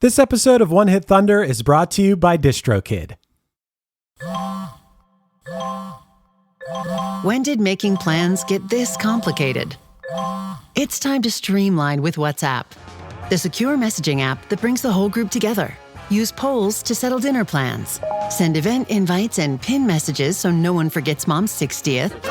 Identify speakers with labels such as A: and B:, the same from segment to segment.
A: This episode of One Hit Thunder is brought to you by DistroKid.
B: When did making plans get this complicated? It's time to streamline with WhatsApp, the secure messaging app that brings the whole group together. Use polls to settle dinner plans. Send event invites and pin messages so no one forgets Mom's 60th.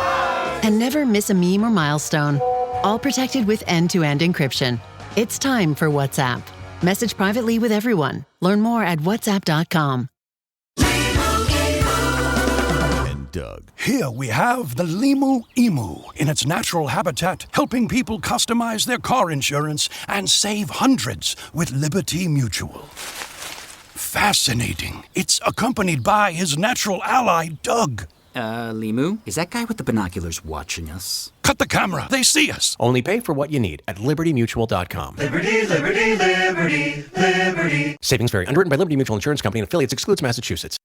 B: And never miss a meme or milestone. All protected with end-to-end encryption. It's time for WhatsApp. Message privately with everyone. Learn more at whatsapp.com.
C: And Doug.
D: Here we have the Lemur Emu in its natural habitat, helping people customize their car insurance and save hundreds with Liberty Mutual. Fascinating. It's accompanied by his natural ally, Doug.
E: Limu, is that guy with the binoculars watching us?
D: Cut the camera. They see us.
C: Only pay for what you need at libertymutual.com.
F: Liberty, liberty, liberty, liberty.
C: Savings vary. Underwritten by Liberty Mutual Insurance Company and affiliates. Excludes Massachusetts.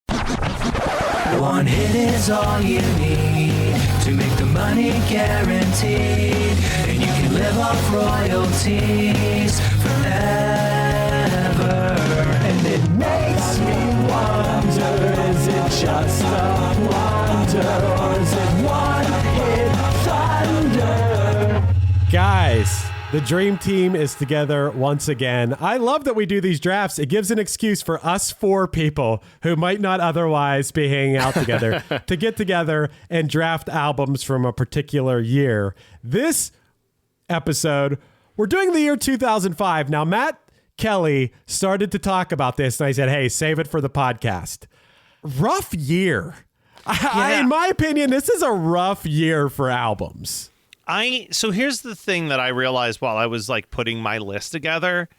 F: One hit is all you need to make the money guaranteed. And you can live off royalties forever. And it makes me wonder, is it just a wonder, or is it one hit thunder?
A: Guys, the dream team is together once again. I love that we do these drafts. It gives an excuse for us four people who might not otherwise be hanging out together to get together and draft albums from a particular year. This episode, we're doing the year 2005. Now, Matt Kelly started to talk about this, and I said, hey, save it for the podcast. Rough year. In my opinion, this is a rough year for albums.
G: So here's the thing that I realized while I was like putting my list together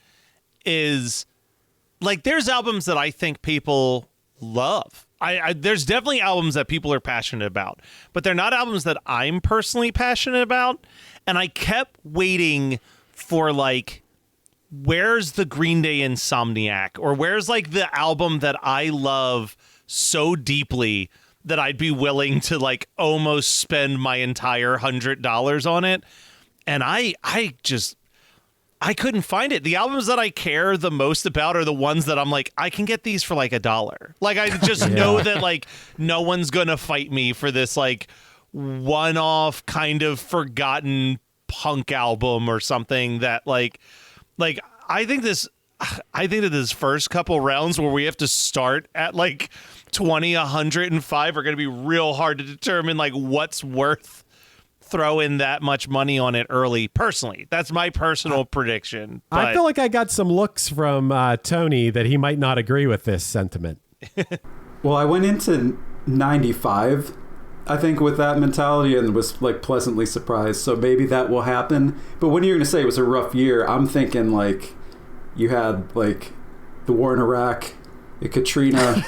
G: is like there's albums that I think people love. There's definitely albums that people are passionate about, but they're not albums that I'm personally passionate about. And I kept waiting for like, where's the Green Day Insomniac, or where's like the album that I love so deeply that I'd be willing to like almost spend my entire $100 on it. And I couldn't find it. The albums that I care the most about are the ones that I'm like, I can get these for like $1. Like I just know that like no one's going to fight me for this like one-off kind of forgotten punk album or something that like I think that this first couple rounds where we have to start at like 20, 105 are going to be real hard to determine like what's worth throwing that much money on it early. Personally, that's my personal prediction. But
A: I feel like I got some looks from Tony that he might not agree with this sentiment.
H: Well, I went into 95, I think, with that mentality and was like pleasantly surprised. So maybe that will happen. But when you're going to say it was a rough year, I'm thinking like you had like the war in Iraq, Katrina,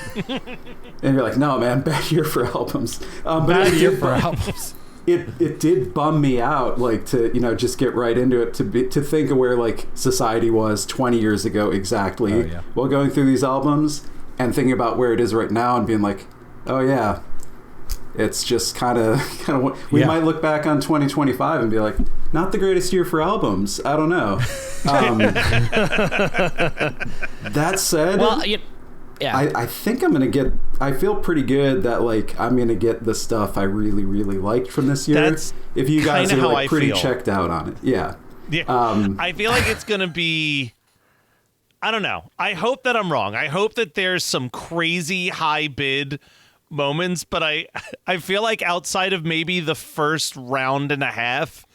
H: and you're like, no, man, bad year for albums.
A: Bad year for albums.
H: It did bum me out, like to just get right into it, to think of where like society was 20 years ago exactly, while going through these albums and thinking about where it is right now and being like, oh yeah, it's just kind of we might look back on 2025 and be like, not the greatest year for albums. I don't know. That said,
I: well,
H: I think I'm going to get, I feel pretty good that like I'm going to get the stuff I really, really liked from this year.
G: That's
H: if you guys are like pretty
G: feel.
H: Checked out on it. Yeah.
G: I feel like it's going to be, I don't know. I hope that I'm wrong. I hope that there's some crazy high bid moments, but I feel like outside of maybe the first round and a half,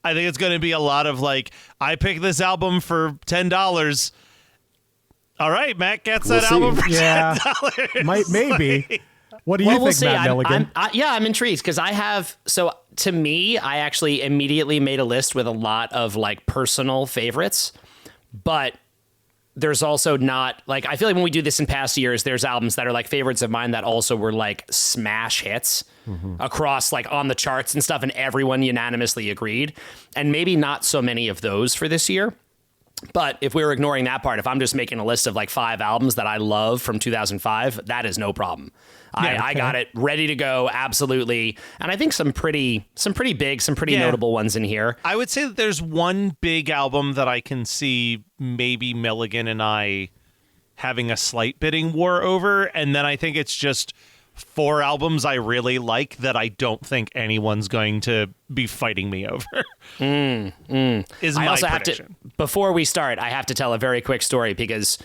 G: I think it's going to be a lot of like, I picked this album for $10. All right, Matt gets that album for $10.
A: Maybe. What do you think, Matt Milligan?
I: I'm intrigued because to me, I actually immediately made a list with a lot of like personal favorites, but there's also not like, I feel like when we do this in past years, there's albums that are like favorites of mine that also were like smash hits across like on the charts and stuff, and everyone unanimously agreed. And maybe not so many of those for this year. But if we were ignoring that part, if I'm just making a list of like 5 albums that I love from 2005, that is no problem. I got it ready to go, absolutely. And I think some pretty big, some pretty notable ones in here.
G: I would say that there's one big album that I can see maybe Milligan and I having a slight bidding war over. And then I think it's just 4 albums I really like that I don't think anyone's going to be fighting me over. Is my prediction.
I: Before we start, I have to tell a very quick story because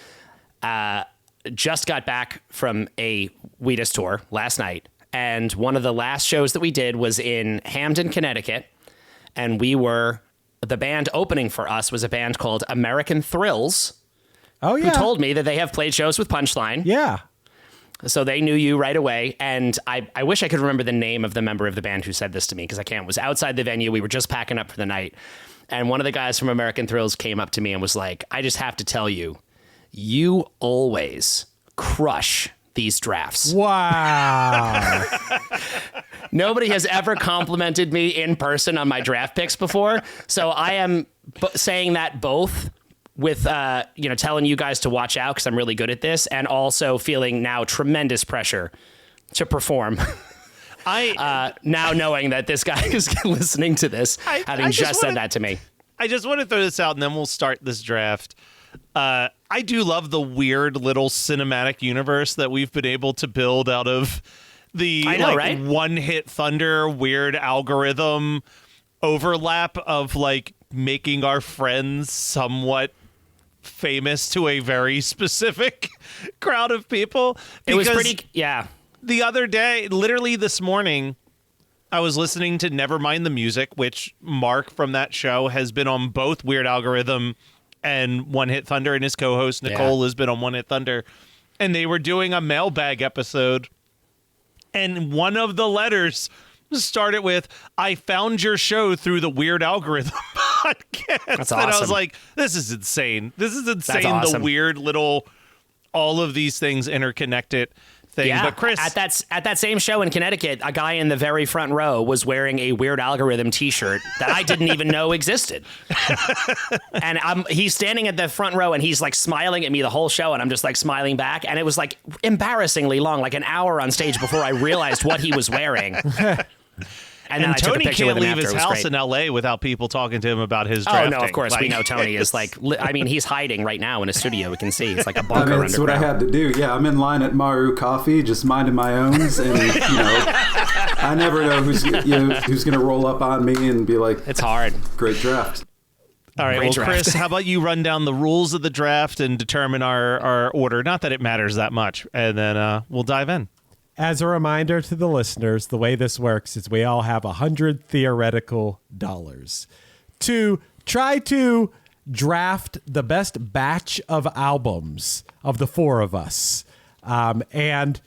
I: just got back from a Wheatus tour last night. And one of the last shows that we did was in Hamden, Connecticut. And the band opening for us was a band called American Thrills.
A: Oh, yeah.
I: Who told me that they have played shows with Punchline.
A: Yeah.
I: So they knew you right away. And I wish I could remember the name of the member of the band who said this to me, because I can't. It was outside the venue. We were just packing up for the night. And one of the guys from American Thrills came up to me and was like, I just have to tell you, you always crush these drafts.
A: Wow.
I: Nobody has ever complimented me in person on my draft picks before. So I am saying that both with, telling you guys to watch out because I'm really good at this, and also feeling now tremendous pressure to perform. Now knowing that this guy is listening to this, having just said that to me.
G: I just want to throw this out, and then we'll start this draft. I do love the weird little cinematic universe that we've been able to build out of the
I: right?
G: one-hit thunder weird algorithm overlap of like making our friends somewhat famous to a very specific crowd of people.
I: It was pretty, yeah.
G: The other day, literally this morning, I was listening to Nevermind the Music, which Mark from that show has been on both Weird Algorithm and One Hit Thunder, and his co-host Nicole has been on One Hit Thunder. And they were doing a mailbag episode, and one of the letters started with, I found your show through the Weird Algorithm podcast.
I: That's awesome.
G: And I was like, this is insane. This is insane.
I: That's awesome.
G: The weird little, all of these things interconnected thing.
I: Yeah,
G: but Chris,
I: at that same show in Connecticut, a guy in the very front row was wearing a Weird Algorithm T-shirt that I didn't even know existed. And he's standing at the front row and he's like smiling at me the whole show, and I'm just like smiling back. And it was like embarrassingly long, like an hour on stage before I realized what he was wearing. And then I took a
G: Tony
I: picture
G: can't
I: with him
G: leave
I: after.
G: his house in L.A. without people talking to him about his
I: Oh,
G: drafting.
I: no, of course. We know Tony is like, I mean, he's hiding right now in a studio. We can see. It's like a bunker underground.
H: That's what I had to do. Yeah, I'm in line at Maru Coffee, just minding my own. And, I never know who's going to roll up on me and be like,
I: it's hard.
H: Great draft.
G: All right,
I: Great
G: well,
I: draft.
G: Chris, how about you run down the rules of the draft and determine our order? Not that it matters that much. And then we'll dive in.
A: As a reminder to the listeners, the way this works is we all have 100 theoretical dollars to try to draft the best batch of albums of the 4 of us. And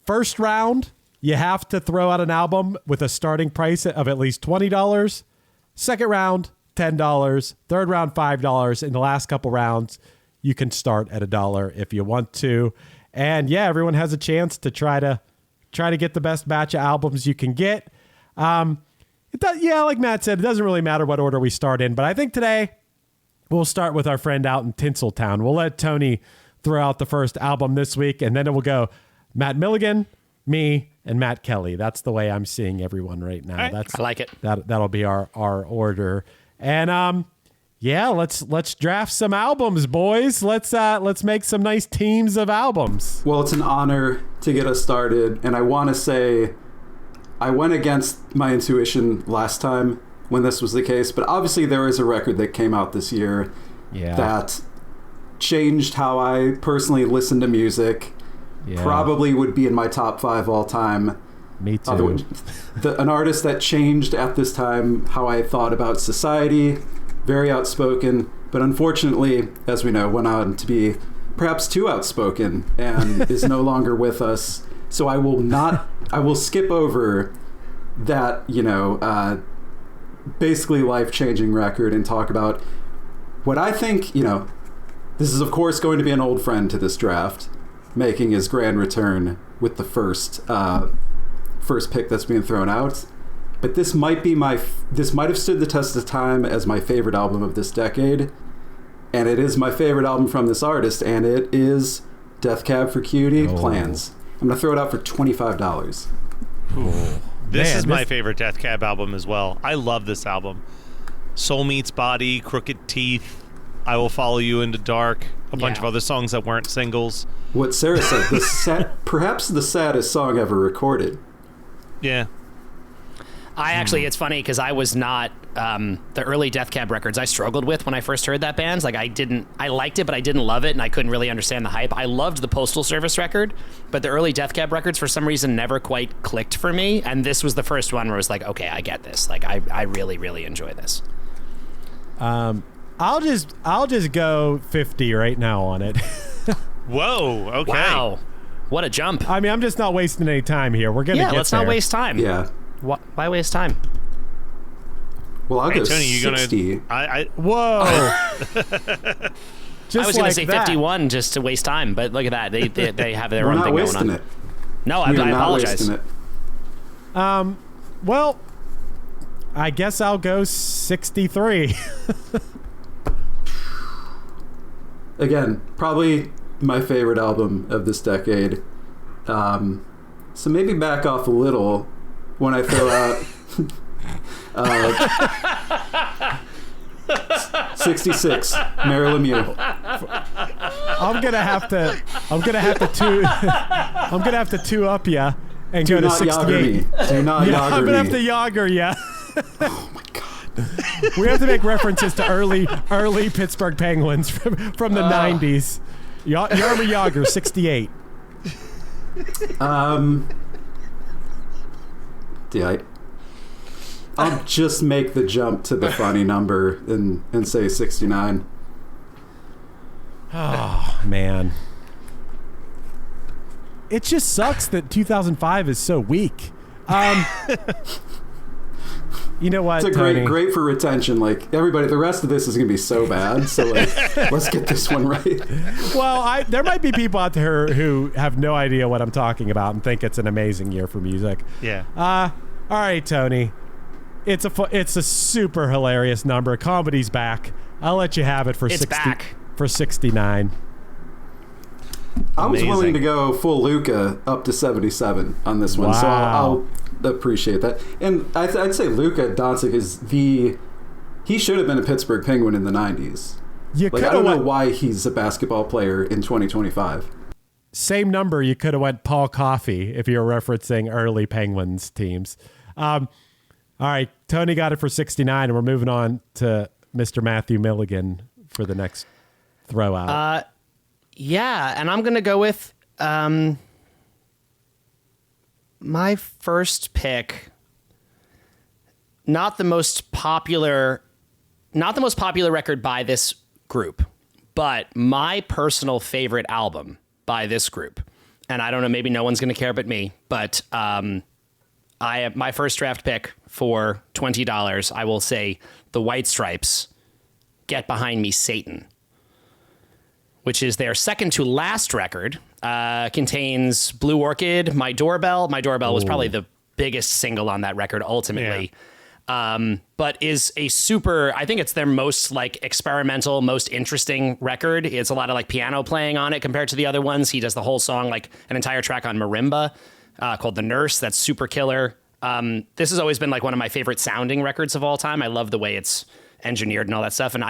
A: first round, you have to throw out an album with a starting price of at least $20. Second round, $10. Third round, $5. In the last couple rounds, you can start at $1 if you want to. And yeah, everyone has a chance to try to get the best batch of albums you can get. Like Matt said, it doesn't really matter what order we start in, but I think today we'll start with our friend out in Tinseltown. We'll let Tony throw out the first album this week, and then it will go Matt Milligan, me, and Matt Kelly. That's the way I'm seeing everyone right now.
I: Right. I like it.
A: That'll be our order. And let's draft some albums, boys. Let's make some nice teams of albums.
H: Well, it's an honor to get us started, and I want to say I went against my intuition last time when this was the case, but obviously there is a record that came out this year that changed how I personally listen to music. Yeah. Probably would be in my top 5 all time.
A: Me too.
H: An artist that changed at this time how I thought about society. Very outspoken, but unfortunately, as we know, went on to be perhaps too outspoken and is no longer with us. So I will skip over that, basically life-changing record and talk about what I think, this is of course going to be an old friend to this draft, making his grand return with the first pick that's being thrown out. But this might have stood the test of time as my favorite album of this decade. And it is my favorite album from this artist, and it is Death Cab for Cutie, Plans. I'm going to throw it out for $25.
G: This is my favorite Death Cab album as well. I love this album. Soul Meets Body, Crooked Teeth, I Will Follow You into Dark. a bunch of other songs that weren't singles.
H: What Sarah said, perhaps the saddest song ever recorded.
G: Yeah.
I: I actually, it's funny because I was not the early Death Cab records I struggled with when I first heard that band. Like I liked it, but I didn't love it, and I couldn't really understand the hype. I loved the Postal Service record, but the early Death Cab records for some reason never quite clicked for me. And this was the first one where I was like, okay, I get this. Like I really, really enjoy this.
A: I'll just go 50 right now on it.
G: Whoa. Okay.
I: Wow. What a jump.
A: I mean, I'm just not wasting any time here. We're gonna get
I: let's
A: there.
I: not waste time.
H: Yeah.
I: Why waste time?
H: Well, I'll go
G: Tony, you
H: 60.
A: Whoa. Just
I: I was going
A: like
I: to say
A: that.
I: 51 just to waste time, but look at that. They have their
H: We're
I: own
H: not
I: thing going
H: wasting
I: on.
H: it.
I: No, I
H: We are not
I: apologize.
H: wasting it.
A: Well, I guess I'll go 63.
H: Again, probably my favorite album of this decade. So maybe back off a little when I throw out 66, Marilyn Mew.
A: I'm gonna have to two up ya and
H: Do
A: go to
H: not Yager
A: 68.
H: me. Do not
A: Yeah,
H: Yager
A: I'm
H: me.
A: gonna have to Yager ya.
H: Oh my god.
A: We have to make references to early Pittsburgh Penguins from the 90s. Yarmir Yager, 68.
H: Yeah, I'll just make the jump to the funny number and say 69.
A: Oh, man. It just sucks that 2005 is so weak. You know what,
H: It's
A: Tony?
H: great for retention. Like, everybody, the rest of this is going to be so bad. So, like, let's get this one right.
A: Well, there might be people out there who have no idea what I'm talking about and think it's an amazing year for music.
G: Yeah.
A: All right, Tony. It's a super hilarious number. Comedy's back. I'll let you have it for
I: It's back.
A: for 69.
H: I was
G: Amazing.
H: willing to go full Luca up to 77 on this one. So
A: Wow.
H: I'll appreciate that. And I'd say Luka Doncic is he should have been a Pittsburgh Penguin in the 90s.
A: You
H: Like,
A: could
H: I don't know
A: have
H: why he's a basketball player in 2025.
A: same number. You could have went Paul Coffey if you're referencing early Penguins teams. All right, Tony got it for 69, and we're moving on to Mr. Matthew Milligan for the next throw out.
I: Yeah, and I'm going to go with my first pick. Not the most popular record by this group, but my personal favorite album by this group. And I don't know, maybe no one's going to care but me, but I have my first draft pick for $20. I will say the White Stripes, Get Behind Me, Satan, which is their second to last record. Contains Blue Orchid, My Doorbell. My Doorbell was probably the biggest single on that record ultimately. But is a super, I think it's their most like experimental, most interesting record. It's a lot of like piano playing on it compared to the other ones. He does the whole song, like an entire track on marimba called The Nurse. That's super killer. This has always been like one of my favorite sounding records of all time. I love the way it's engineered and all that stuff. And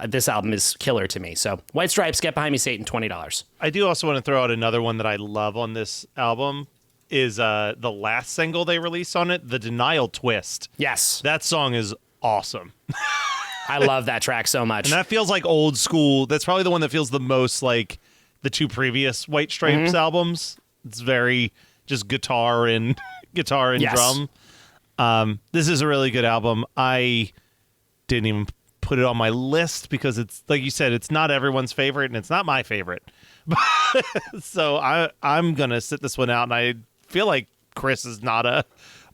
I: this album is killer to me. So White Stripes, Get Behind Me, Satan, $20.
G: I do also want to throw out another one that I love on this album is the last single they released on it, The Denial Twist.
I: Yes.
G: That song is awesome.
I: I love that track so much.
G: And that feels like old school. That's probably the one that feels the most like the two previous White Stripes albums. It's very just guitar and
I: Yes.
G: drum. This is a really good album. I didn't even put it on my list because it's like you said, it's not everyone's favorite and it's not my favorite. So I'm gonna sit this one out, and I feel like Chris is not a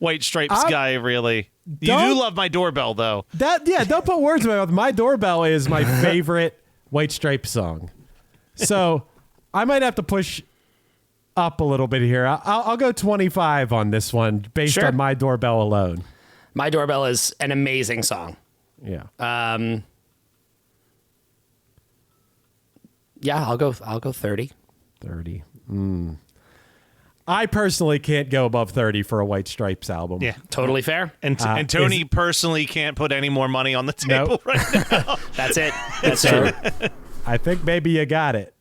G: White Stripes guy, really. You do love My Doorbell, though.
A: Don't put words in my mouth. My Doorbell is my favorite White Stripes song. So I might have to push up a little bit here. I'll go 25 on this one based on My Doorbell alone.
I: My Doorbell is an amazing song.
A: Yeah.
I: Yeah, I'll go 30.
A: 30. I personally can't go above 30 for a White Stripes album.
G: Yeah,
I: Totally fair.
G: and Tony personally can't put any more money on the table right now.
I: That's it. That's it.
A: I think maybe you got it.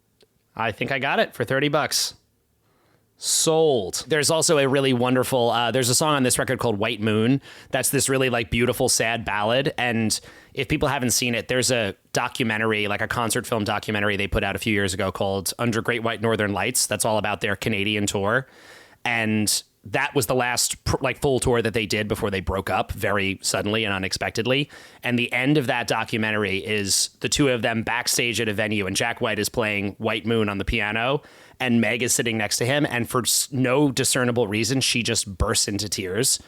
I: I think I got it for $30. Sold. There's also a really wonderful, there's a song on this record called White Moon. That's this really like beautiful, sad ballad. And if people haven't seen it, there's a documentary, like a concert film documentary they put out a few years ago called Under Great White Northern Lights. That's all about their Canadian tour. And that was the last like full tour that they did before they broke up very suddenly and unexpectedly. And the end of that documentary is the two of them backstage at a venue, and Jack White is playing White Moon on the piano, and Meg is sitting next to him. And for no discernible reason, she just bursts into tears.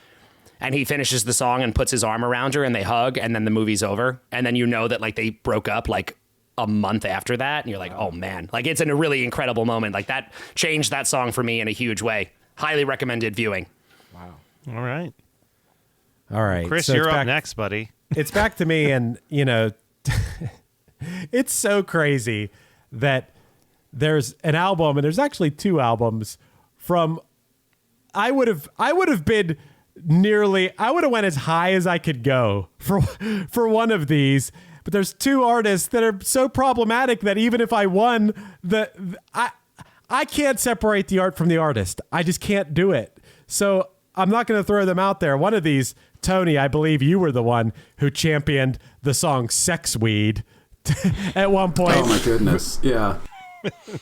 I: And he finishes the song and puts his arm around her, and they hug, and then the movie's over. And then you know that like they broke up like a month after that. And you're like, oh man, like it's in a really incredible moment. Like that changed that song for me in a huge way. Highly recommended viewing.
G: Wow. All right.
A: All right.
G: Chris,
A: so
G: you're
A: it's
G: up
A: back,
G: next, buddy.
A: It's back to me, and, you know, it's so crazy that there's an album, and there's actually two albums from, I would have been I would have went as high as I could go for one of these, but there's two artists that are so problematic that even if I won, I can't separate the art from the artist. I just can't do it. So I'm not going to throw them out there. One of these, Tony, I believe you were the one who championed the song Sex Weed at one point.
H: Oh my goodness. Yeah.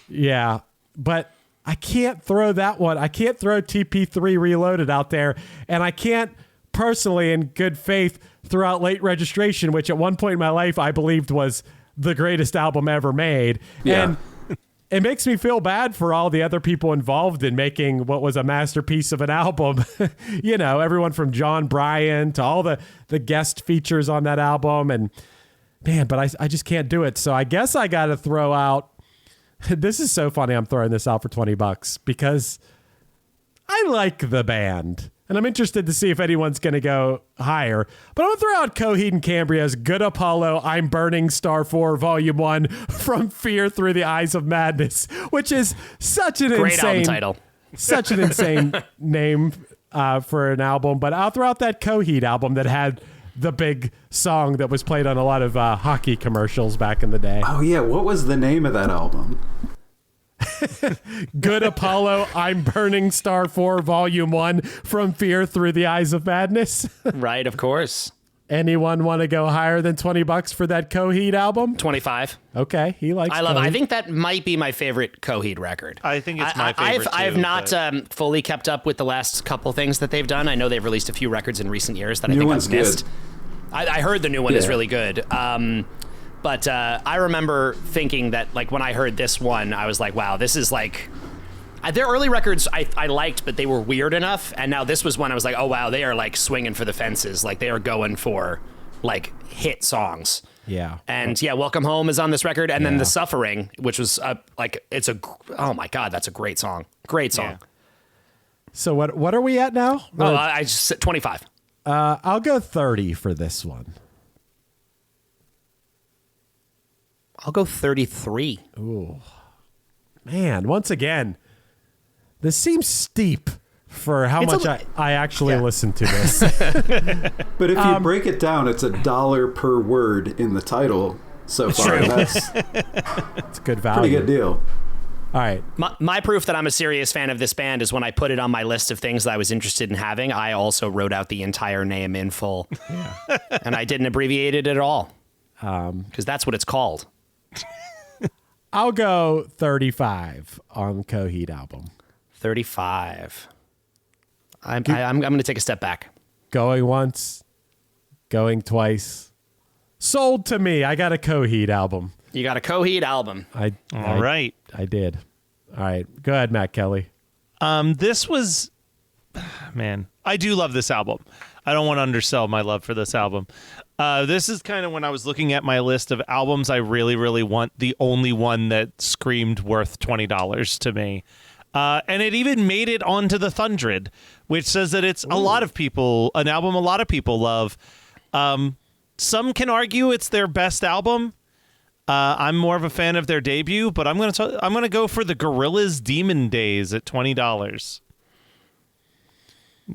A: Yeah. But I can't throw that one. I can't throw TP3 Reloaded out there. And I can't personally, in good faith, throw out Late Registration, which at one point in my life I believed was the greatest album ever made.
H: Yeah.
A: And it makes me feel bad for all the other people involved in making what was a masterpiece of an album. You know, everyone from John Bryan to all the guest features on that album. And man, but I just can't do it. So I guess I got to throw out, this is so funny I'm throwing this out for $20 because I like the band. And I'm interested to see if anyone's going to go higher. But I'm going to throw out Coheed and Cambria's Good Apollo, I'm Burning Star 4, Volume 1, From Fear Through the Eyes of Madness, which is such an
I: Great
A: insane
I: album title.
A: Such an insane name for an album. But I'll throw out that Coheed album that had the big song that was played on a lot of hockey commercials back in the day.
H: Oh, yeah. What was the name of that album?
A: Good Apollo, I'm Burning Star 4, Volume 1, From Fear Through the Eyes of Madness.
I: Right, of course.
A: Anyone want to go higher than $20 for that Coheed album?
I: 25.
A: Okay, he likes
I: I love it.
A: Coheed.
I: I think that might be my favorite Coheed record.
G: I think it's my favorite
I: I have
G: too,
I: not
G: but-
I: fully kept up with the last couple things that they've done. I know they've released a few records in recent years that I
H: New
I: think
H: one's
I: I've missed.
H: good.
I: I heard the new one is
H: Yeah.
I: really good. But I remember thinking that, like, when I heard this one, I was like, wow, this is like... Their early records I liked, but they were weird enough. And now this was one I was like, oh, wow, they are, like, swinging for the fences. Like, they are going for, like, hit songs.
A: Yeah.
I: And, yeah, Welcome Home is on this record. And then
A: Yeah.
I: The Suffering, which was, oh, my God, that's a great song. Great song.
G: Yeah.
A: So what are we at now?
I: Oh, I just said 25.
A: I'll go 30 for this one.
I: I'll go 33.
A: Ooh. Man, once again, this seems steep for how much I actually listen to this.
H: But if you break it down, it's $1 per word in the title so far.
I: True.
H: That's
A: It's good
H: a
A: value.
H: pretty good deal.
A: All right.
I: My proof that I'm a serious fan of this band is when I put it on my list of things that I was interested in having, I also wrote out the entire name in full. Yeah. And I didn't abbreviate it at all. Because that's what it's called.
A: I'll go 35 on Coheed album.
I: 35. I'm going to take a step back.
A: Going once, going twice. Sold to me. I got a Coheed album.
I: You got a Coheed album.
G: All right.
A: I did. All right. Go ahead, Matt Kelly.
G: This was, man, I do love this album. I don't want to undersell my love for this album. This is kind of when I was looking at my list of albums I really, really want, the only one that screamed worth $20 to me. And it even made it onto the Thundred, which says that it's an album a lot of people love. Some can argue it's their best album. I'm more of a fan of their debut, but I'm gonna go for the Gorillaz Demon Days at $20.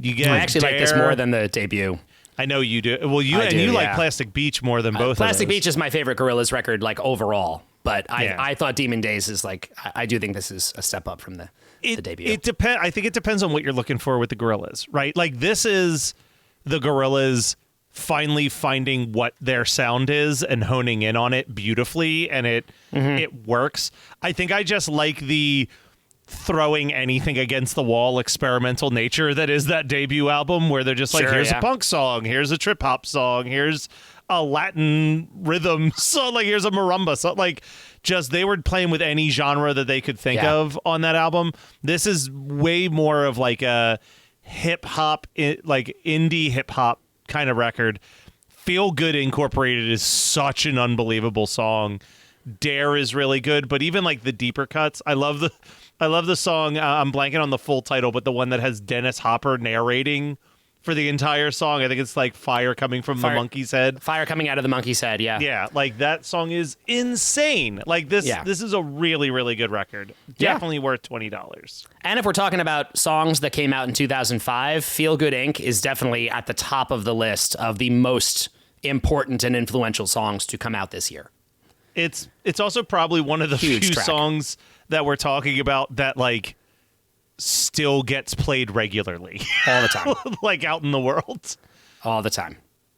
G: You get
I: I actually like this more than the debut.
G: I know you do. Well, you
I: I do,
G: like
I: yeah.
G: Plastic Beach more than both.
I: Plastic
G: of those.
I: Beach is my favorite Gorillaz record, like overall. But I thought Demon Days is like, I do think this is a step up from the debut.
G: I think it depends on what you're looking for with the Gorillaz, right? Like, this is the Gorillaz finally finding what their sound is and honing in on it beautifully, and it works. I think I just like the throwing anything against the wall experimental nature that is that debut album, where they're just like, here's a punk song, here's a trip hop song, here's a Latin rhythm song, like here's a marimba song, like just they were playing with any genre that they could think of on that album. This is way more of like a hip hop, like indie hip hop kind of record. Feel Good Incorporated is such an unbelievable song. Dare is really good, but even like the deeper cuts, I love the song. I'm blanking on the full title, but the one that has Dennis Hopper narrating for the entire song. I think it's like Fire Coming from the Monkey's Head.
I: Fire Coming Out of the Monkey's Head, yeah.
G: Yeah, like that song is insane. Like this is a really, really good record. Definitely worth $20.
I: And if we're talking about songs that came out in 2005, Feel Good Inc. is definitely at the top of the list of the most important and influential songs to come out this year.
G: It's also probably one of the few songs that we're talking about that like still gets played regularly
I: all the time,
G: like out in the world
I: all the time.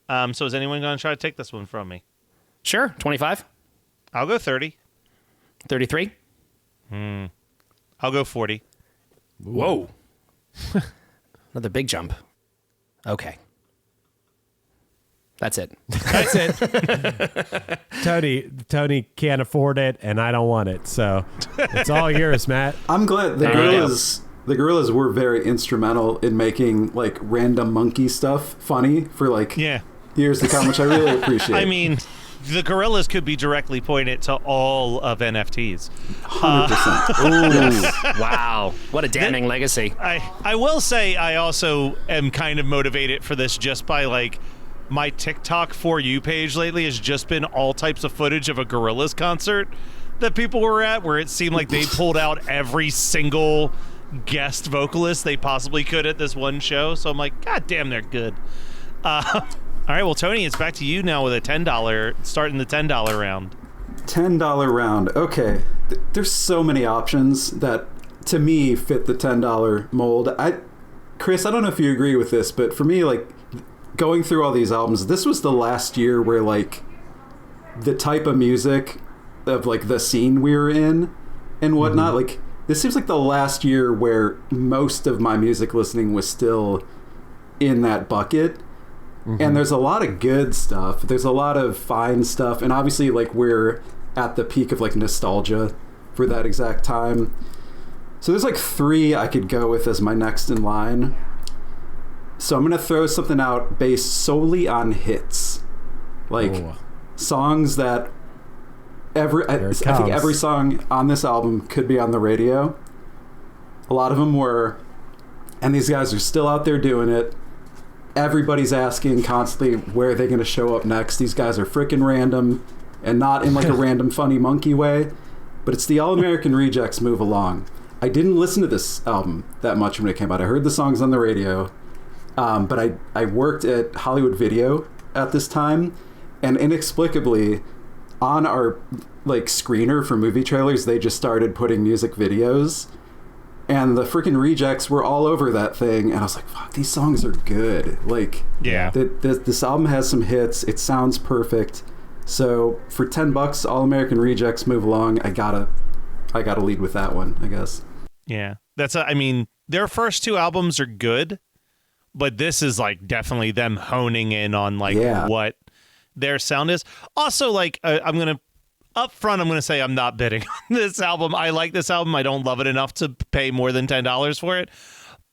G: So is anyone going to try to take this one from me?
I: Sure. 25.
G: I'll go 30.
I: 33.
G: I'll go 40.
I: Whoa. Another big jump. Okay. That's it.
A: That's it. Tony can't afford it, and I don't want it. So it's all yours, Matt.
H: I'm glad the Gorillaz were very instrumental in making like random monkey stuff funny for like years to come, which I really appreciate.
G: I mean, the Gorillaz could be directly pointed to all of NFTs.
H: 100%.
I: Wow. What a damning legacy.
G: I will say I also am kind of motivated for this just by like my TikTok For You page lately has just been all types of footage of a Gorillaz concert that people were at, where it seemed like they pulled out every single guest vocalist they possibly could at this one show. So I'm like, God damn, they're good. All right, well, Tony, it's back to you now with a $10, starting the $10 round.
H: $10 round. Okay. There's so many options that, to me, fit the $10 mold. Chris, I don't know if you agree with this, but for me, like, going through all these albums, this was the last year where, like, the type of music of, like, the scene we were in and whatnot, like, this seems like the last year where most of my music listening was still in that bucket. And there's a lot of good stuff. There's a lot of fine stuff. And obviously, like, we're at the peak of, like, nostalgia for that exact time. So there's, like, 3 I could go with as my next in line. So I'm going to throw something out based solely on hits. Like, songs that I think every song on this album could be on the radio. A lot of them were. And these guys are still out there doing it. Everybody's asking constantly where are they going to show up next. These guys are freaking random, and not in like a random funny monkey way, but it's the All American Rejects' Move Along. I didn't listen to this album that much when it came out. I heard the songs on the radio, but I worked at Hollywood Video at this time, and inexplicably on our like screener for movie trailers, they just started putting music videos. And the freaking Rejects were all over that thing. And I was like, fuck, these songs are good. Like, this album has some hits. It sounds perfect. So for $10, All American Rejects Move Along. I gotta lead with that one, I guess.
G: Yeah. I mean, their first 2 albums are good, but this is like definitely them honing in on like what their sound is. Also, like, up front, I'm going to say I'm not bidding on this album. I like this album. I don't love it enough to pay more than $10 for it.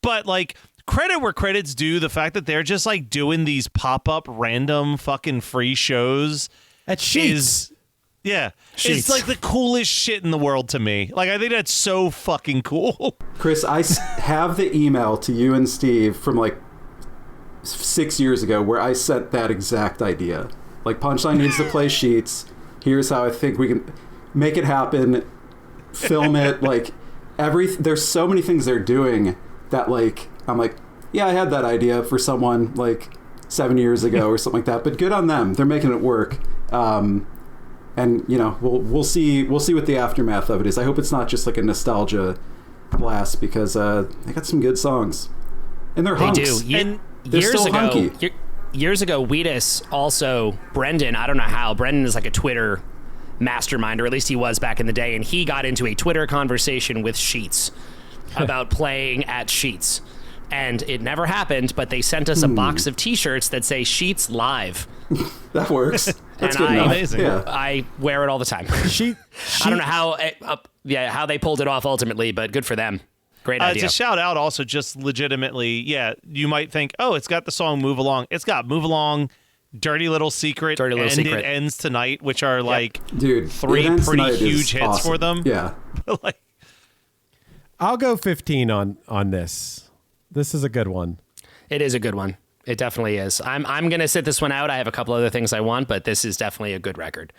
G: But, like, credit where credit's due, the fact that they're just, like, doing these pop-up random fucking free shows.
A: At Sheets.
G: It's, like, the coolest shit in the world to me. Like, I think that's so fucking cool.
H: Chris, I have the email to you and Steve from, like, 6 years ago where I sent that exact idea. Like, Punchline needs to play Sheets. Here's how I think we can make it happen, film it, like, there's so many things they're doing that, like, I'm like, yeah, I had that idea for someone, like, 7 years ago or something like that, but good on them. They're making it work. And And we'll see what the aftermath of it is. I hope it's not just like a nostalgia blast, because they got some good songs, and they're hunks.
I: They do.
H: And they're
I: years
H: still
I: ago,
H: hunky.
I: Years ago, Wheatus also, Brendan, I don't know how, Brendan is like a Twitter mastermind, or at least he was back in the day, and he got into a Twitter conversation with Sheets about playing at Sheets. And it never happened, but they sent us a box of T-shirts that say Sheets Live.
H: That works. That's good enough.
G: Amazing.
H: Yeah.
I: I wear it all the time. I don't know how they pulled it off ultimately, but good for them. Great idea.
G: To shout out also, just legitimately, you might think, oh, it's got the song Move Along. It's got Move Along, Dirty Little Secret, and It Ends Tonight, which are
H: dude,
G: three pretty huge hits
H: awesome.
G: for them.
H: Yeah.
A: I'll go 15 on this. This is a good one.
I: It is a good one. It definitely is. I'm going to sit this one out. I have a couple other things I want, but this is definitely a good record.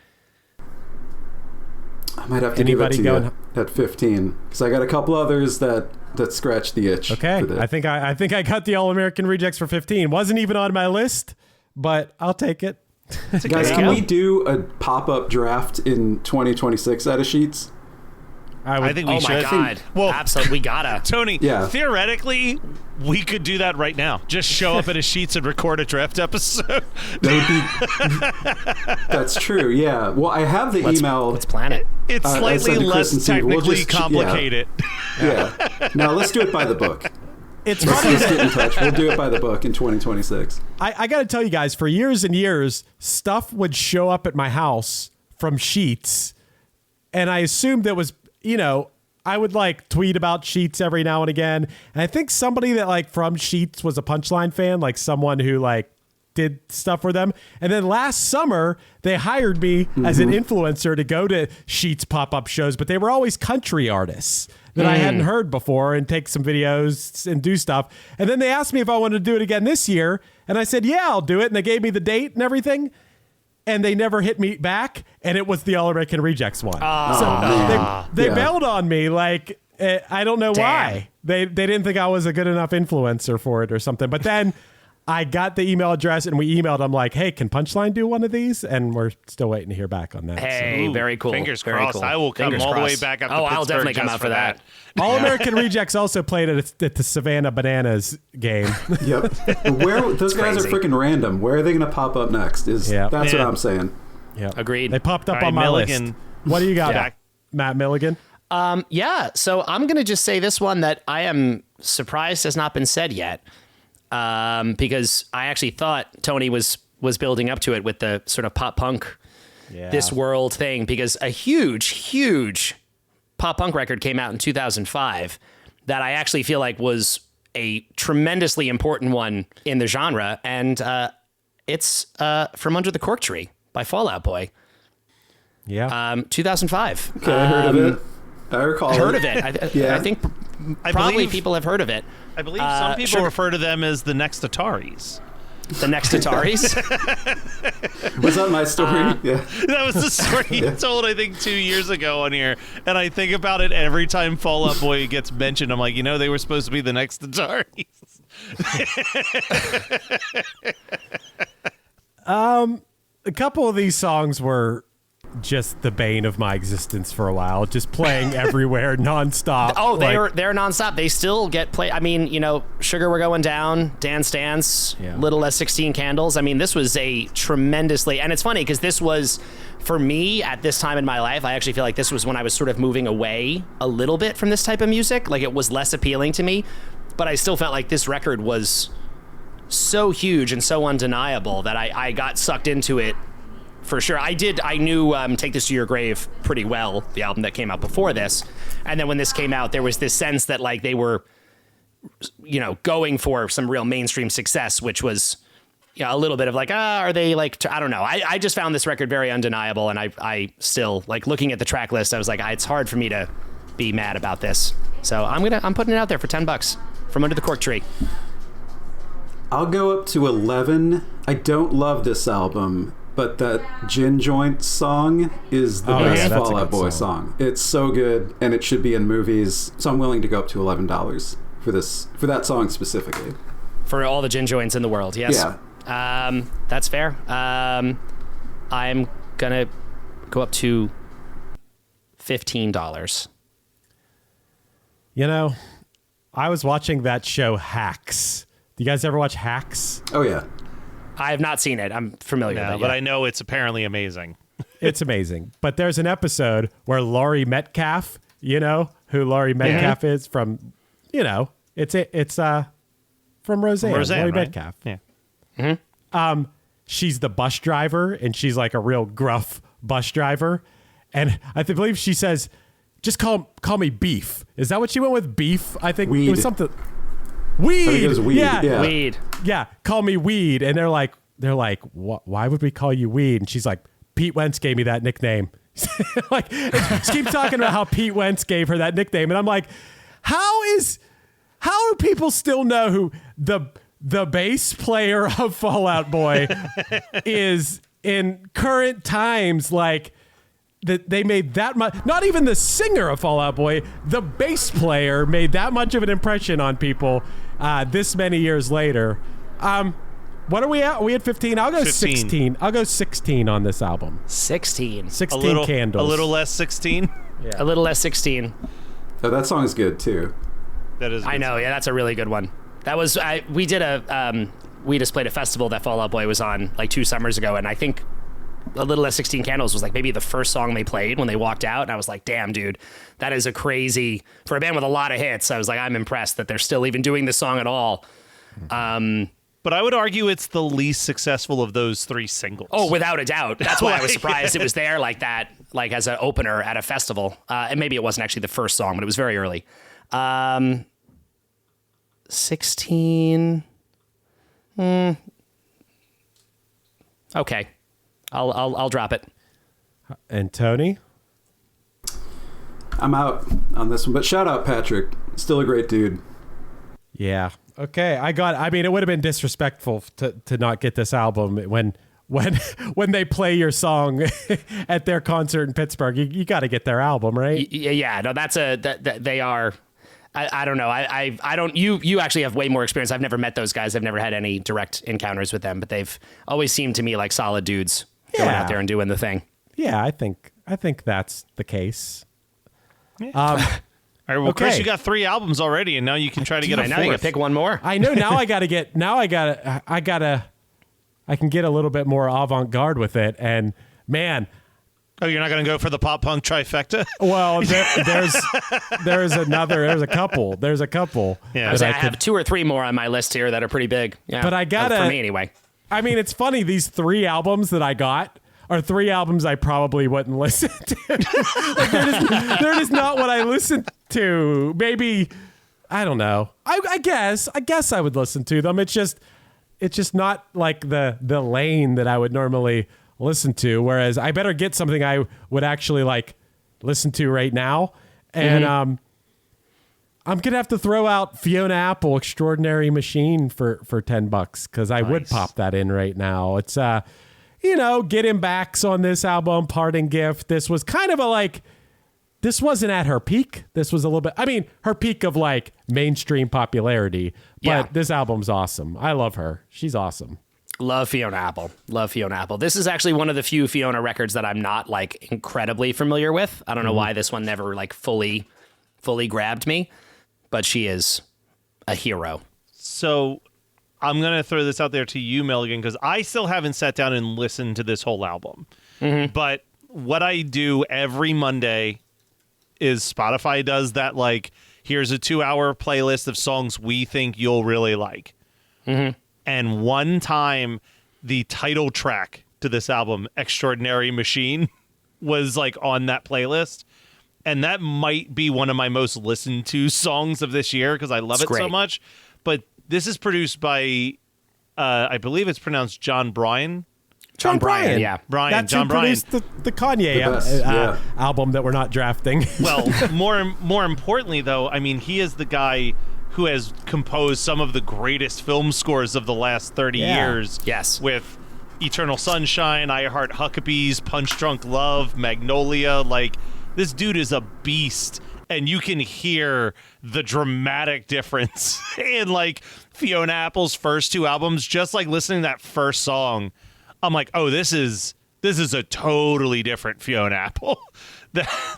H: I might have to give it to you at 15, because I got a couple others that scratch the itch.
A: Okay, I think I got the All-American Rejects for 15. Wasn't even on my list, but I'll take it.
H: Guys, can we do a pop-up draft in 2026 out of Sheets?
G: I think we should.
I: Oh my God. Well, absolutely. We gotta.
G: Tony, theoretically, we could do that right now. Just show up at a Sheets and record a draft episode.
H: That's true, yeah. Well, I have the email.
I: Let's plan it.
G: It's slightly less technically complicated.
H: Yeah. Now, let's do it by the book.
A: It's funny.
H: Let's get in touch. We'll do it by the book in 2026.
A: I got to tell you guys, for years and years, stuff would show up at my house from Sheets, and I assumed it was, I would tweet about Sheets every now and again. And I think somebody that from Sheets was a Punchline fan, someone who did stuff for them. And then last summer they hired me as an influencer to go to Sheets pop-up shows, but they were always country artists that I hadn't heard before, and take some videos and do stuff. And then they asked me if I wanted to do it again this year. And I said, yeah, I'll do it. And they gave me the date and everything. And they never hit me back, and it was the All-American Rejects one. So they bailed on me. I don't know why. They didn't think I was a good enough influencer for it or something. But then I got the email address, and we emailed them hey, can Punchline do one of these? And we're still waiting to hear back on that.
I: Hey, very cool.
G: Fingers
I: very
G: crossed.
I: Cool.
G: I will come all the way back up to Pittsburgh.
I: I'll definitely come out for that.
A: All-American Rejects also played at the Savannah Bananas game.
H: Yep. Those guys are freaking random. Where are they going to pop up next? That's what I'm saying.
A: Yeah,
I: agreed.
A: They popped up
G: right,
A: on my
G: Milligan.
A: list. What do you got, Matt Milligan?
I: So I'm going to just say this one that I am surprised has not been said yet, because I actually thought Tony was building up to it with the sort of pop punk, this world thing, because a huge pop punk record came out in 2005 that I actually feel was a tremendously important one in the genre, and it's From Under the Cork Tree by Fall Out Boy.
A: Yeah.
I: 2005.
H: Okay, I heard of it. I recall
I: heard of it. I think probably people have heard of it.
G: I believe some people refer to them as the next Ataris.
I: The next Ataris?
H: Was that my story? Yeah.
G: That was the story you told, I think, 2 years ago on here. And I think about it every time Fall Out Boy gets mentioned. I'm like, they were supposed to be the next Ataris.
A: A couple of these songs were just the bane of my existence for a while, just playing everywhere nonstop.
I: Oh, they're nonstop. They still get played. I mean, Sugar We're Going Down, Dance Dance, Little Less 16 Candles. I mean, this was a tremendously, and it's funny because this was, for me at this time in my life, I actually feel like this was when I was sort of moving away a little bit from this type of music. It was less appealing to me, but I still felt like this record was so huge and so undeniable that I got sucked into it. For sure. I knew Take This to Your Grave pretty well, the album that came out before this. And then when this came out, there was this sense that they were, going for some real mainstream success, which was a little bit of are they I don't know. I just found this record very undeniable. And I still, looking at the track list, I was it's hard for me to be mad about this. So I'm putting it out there for $10 From Under the Cork Tree.
H: I'll go up to 11. I don't love this album, but that Gin Joint song is the best Fall Out Boy song. It's so good, and it should be in movies. So I'm willing to go up to $11 for that song specifically.
I: For all the gin joints in the world, yes.
H: Yeah.
I: That's fair. I'm gonna go up to $15.
A: You know, I was watching that show Hacks. Do you guys ever watch Hacks?
H: Oh, yeah.
I: I have not seen it. I'm familiar with it.
G: But I know it's apparently amazing.
A: It's amazing. But there's an episode where Laurie Metcalf, you know who Laurie Metcalf is from, you know, it's from Roseanne. Laurie
G: right?
A: Metcalf.
G: Yeah.
A: She's the bus driver, and she's like a real gruff bus driver. And I believe she says, just call me Beef. Is that what she went with? Beef? I think
H: Weed.
A: it was something. Weed.
H: I think it was Weed.
A: Yeah.
I: Weed.
A: Yeah. Call me Weed. And they're like, why would we call you Weed? And she's like, Pete Wentz gave me that nickname. Like, she keeps talking about how Pete Wentz gave her that nickname. And I'm like, how do people still know who the bass player of Fall Out Boy is in current times? Like, that they made that much, not even the singer of Fall Out Boy, the bass player made that much of an impression on people this many years later. What are we at? Are we at 15? I'll go 16. I'll go 16 on this album.
I: 16.
A: 16 candles.
G: A little less 16.
A: Yeah.
I: A little less 16.
H: Oh, that song is good, too.
G: That is.
I: I know. Yeah, that's a really good one. That was we just played a festival that Fall Out Boy was on like 2 summers ago, and I think A Little Less 16 Candles was like maybe the first song they played when they walked out, and I was like, damn, dude, that is a crazy, for a band with a lot of hits. I was like, I'm impressed that they're still even doing this song at all.
G: But I would argue it's the least successful of those 3 singles.
I: Oh, without a doubt. That's why I was surprised it was there like that, like as an opener at a festival. And maybe it wasn't actually the first song, but it was very early. 16. Okay. I'll drop it.
A: And Tony?
H: I'm out on this one, but shout out Patrick. Still a great dude.
A: Yeah. Okay. I mean, it would have been disrespectful to not get this album when they play your song at their concert in Pittsburgh. You got to get their album, right?
I: Yeah. No, they are. I don't know. I don't. You actually have way more experience. I've never met those guys. I've never had any direct encounters with them, but they've always seemed to me like solid dudes going out there and doing the thing.
A: Yeah, I think that's the case.
G: Yeah. All right, well,
A: Okay.
G: Chris, you got 3 albums already, and now you can try to get a 4th.
I: Now you gotta pick one more.
A: I know. Now I can get a little bit more avant-garde with it. And man,
G: Oh, you're not going to go for the pop punk trifecta?
A: well, there's a couple.
G: Yeah.
I: I have 2 or 3 more on my list here that are pretty big. Yeah,
A: But I gotta-
I: for me anyway.
A: I mean, it's funny. These 3 albums that I got are 3 albums I probably wouldn't listen to. Like, they're just not what I listen to. Maybe, I don't know. I guess I would listen to them. It's just not like the lane that I would normally listen to. Whereas I better get something I would actually like listen to right now. And I'm gonna have to throw out Fiona Apple "Extraordinary Machine" for $10 because I would pop that in right now. It's get him backs on this album, Parting Gift. This was kind of this wasn't at her peak. This was a little bit, her peak of like mainstream popularity, but this album's awesome. I love her. She's awesome.
I: Love Fiona Apple. This is actually one of the few Fiona records that I'm not like incredibly familiar with. I don't know why this one never like fully grabbed me, but she is a hero.
G: So I'm going to throw this out there to you, Milligan, because I still haven't sat down and listened to this whole album. But what I do every Monday is Spotify does that, like, here's a 2-hour playlist of songs we think you'll really like. And one time, the title track to this album, Extraordinary Machine, was like on that playlist. And that might be one of my most listened to songs of this year because I love it so much. But this is produced by, I believe it's pronounced John Bryan.
I: John Bryan, yeah.
A: That's
G: John
A: who
G: Bryan.
A: produced the Kanye album that we're not drafting.
G: Well, more importantly, though, he is the guy who has composed some of the greatest film scores of the last 30 years.
I: Yes.
G: With Eternal Sunshine, I Heart Huckabees, Punch Drunk Love, Magnolia. Like, this dude is a beast. And you can hear the dramatic difference in, like, Fiona Apple's first 2 albums. Just, like, listening to that first song, I'm like, oh, this is this is a totally different Fiona Apple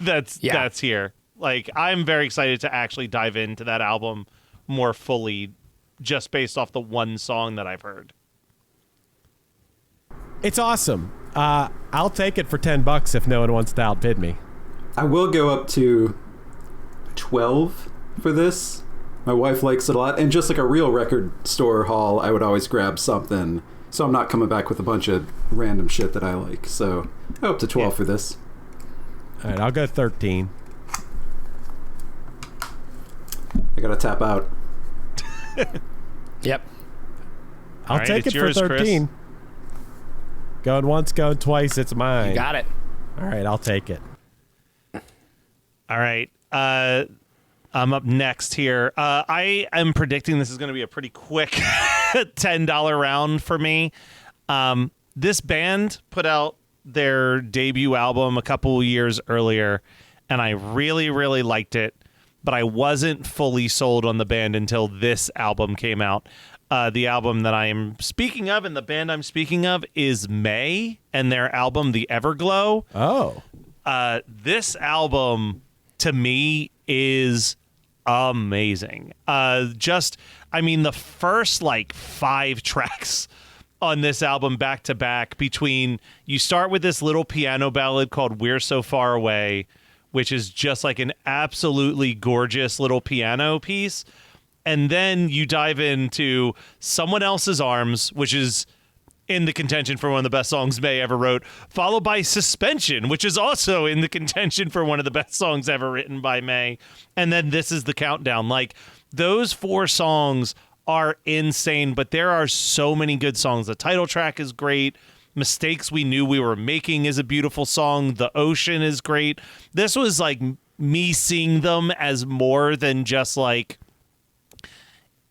G: that's here. Like, I'm very excited to actually dive into that album more fully, just based off the one song that I've heard.
A: It's awesome. I'll take it for $10 if no one wants to outbid me.
H: I will go up to 12 for this. My wife likes it a lot. And just like a real record store haul, I would always grab something. So I'm not coming back with a bunch of random shit that I like. So up to 12 for this.
A: All right, I'll go 13.
H: I got to tap out.
I: Yep.
A: I'll take it for 13. Chris. Going once, going twice, it's mine.
I: You got it.
A: All right, I'll take it.
G: All right. I'm up next here. I am predicting this is going to be a pretty quick $10 round for me. This band put out their debut album a couple years earlier, and I really, really liked it, but I wasn't fully sold on the band until this album came out. The album that I am speaking of and the band I'm speaking of is May and their album, The Everglow.
A: Oh.
G: This album, to me, is amazing. The first like 5 tracks on this album back to back, between you start with this little piano ballad called We're So Far Away, which is just like an absolutely gorgeous little piano piece. And then you dive into Someone Else's Arms, which is in the contention for one of the best songs May ever wrote, followed by Suspension, which is also in the contention for one of the best songs ever written by May. And then This Is the Countdown. Like, those 4 songs are insane, but there are so many good songs. The title track is great. Mistakes We Knew We Were Making is a beautiful song. The Ocean is great. This was like me seeing them as more than just like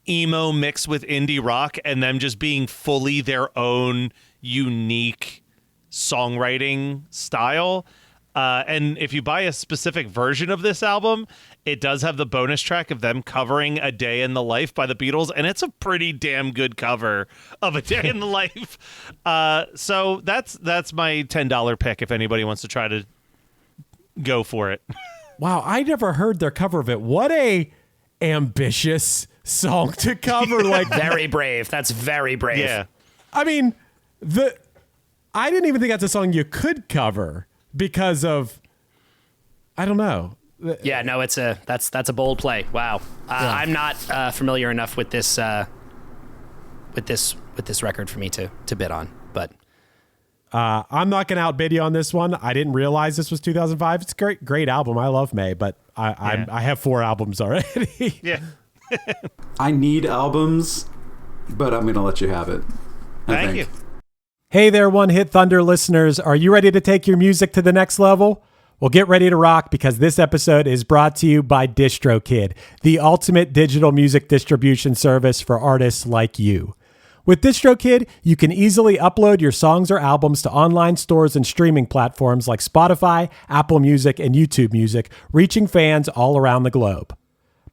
G: emo mixed with indie rock, and them just being fully their own unique songwriting style. And if you buy a specific version of this album, it does have the bonus track of them covering A Day in the Life by the Beatles, and it's a pretty damn good cover of A Day in the Life. So that's my $10 pick if anybody wants to try to go for it.
A: Wow, I never heard their cover of it. What a ambitious song to cover. Like,
I: very brave. That's very brave.
G: Yeah.
A: I mean, I didn't even think that's a song you could cover because of, I don't know.
I: Yeah, no, that's a bold play. Wow.
A: Yeah.
I: I'm not familiar enough with this record for me to bid on, but
A: I'm not going to outbid you on this one. I didn't realize this was 2005. It's a great album. I love May, but I have 4 albums already.
G: Yeah.
H: I need albums, but I'm going to let you have it.
G: Thank you.
A: Hey there, One Hit Thunder listeners. Are you ready to take your music to the next level? Well, get ready to rock, because this episode is brought to you by DistroKid, the ultimate digital music distribution service for artists like you. With DistroKid, you can easily upload your songs or albums to online stores and streaming platforms like Spotify, Apple Music, and YouTube Music, reaching fans all around the globe.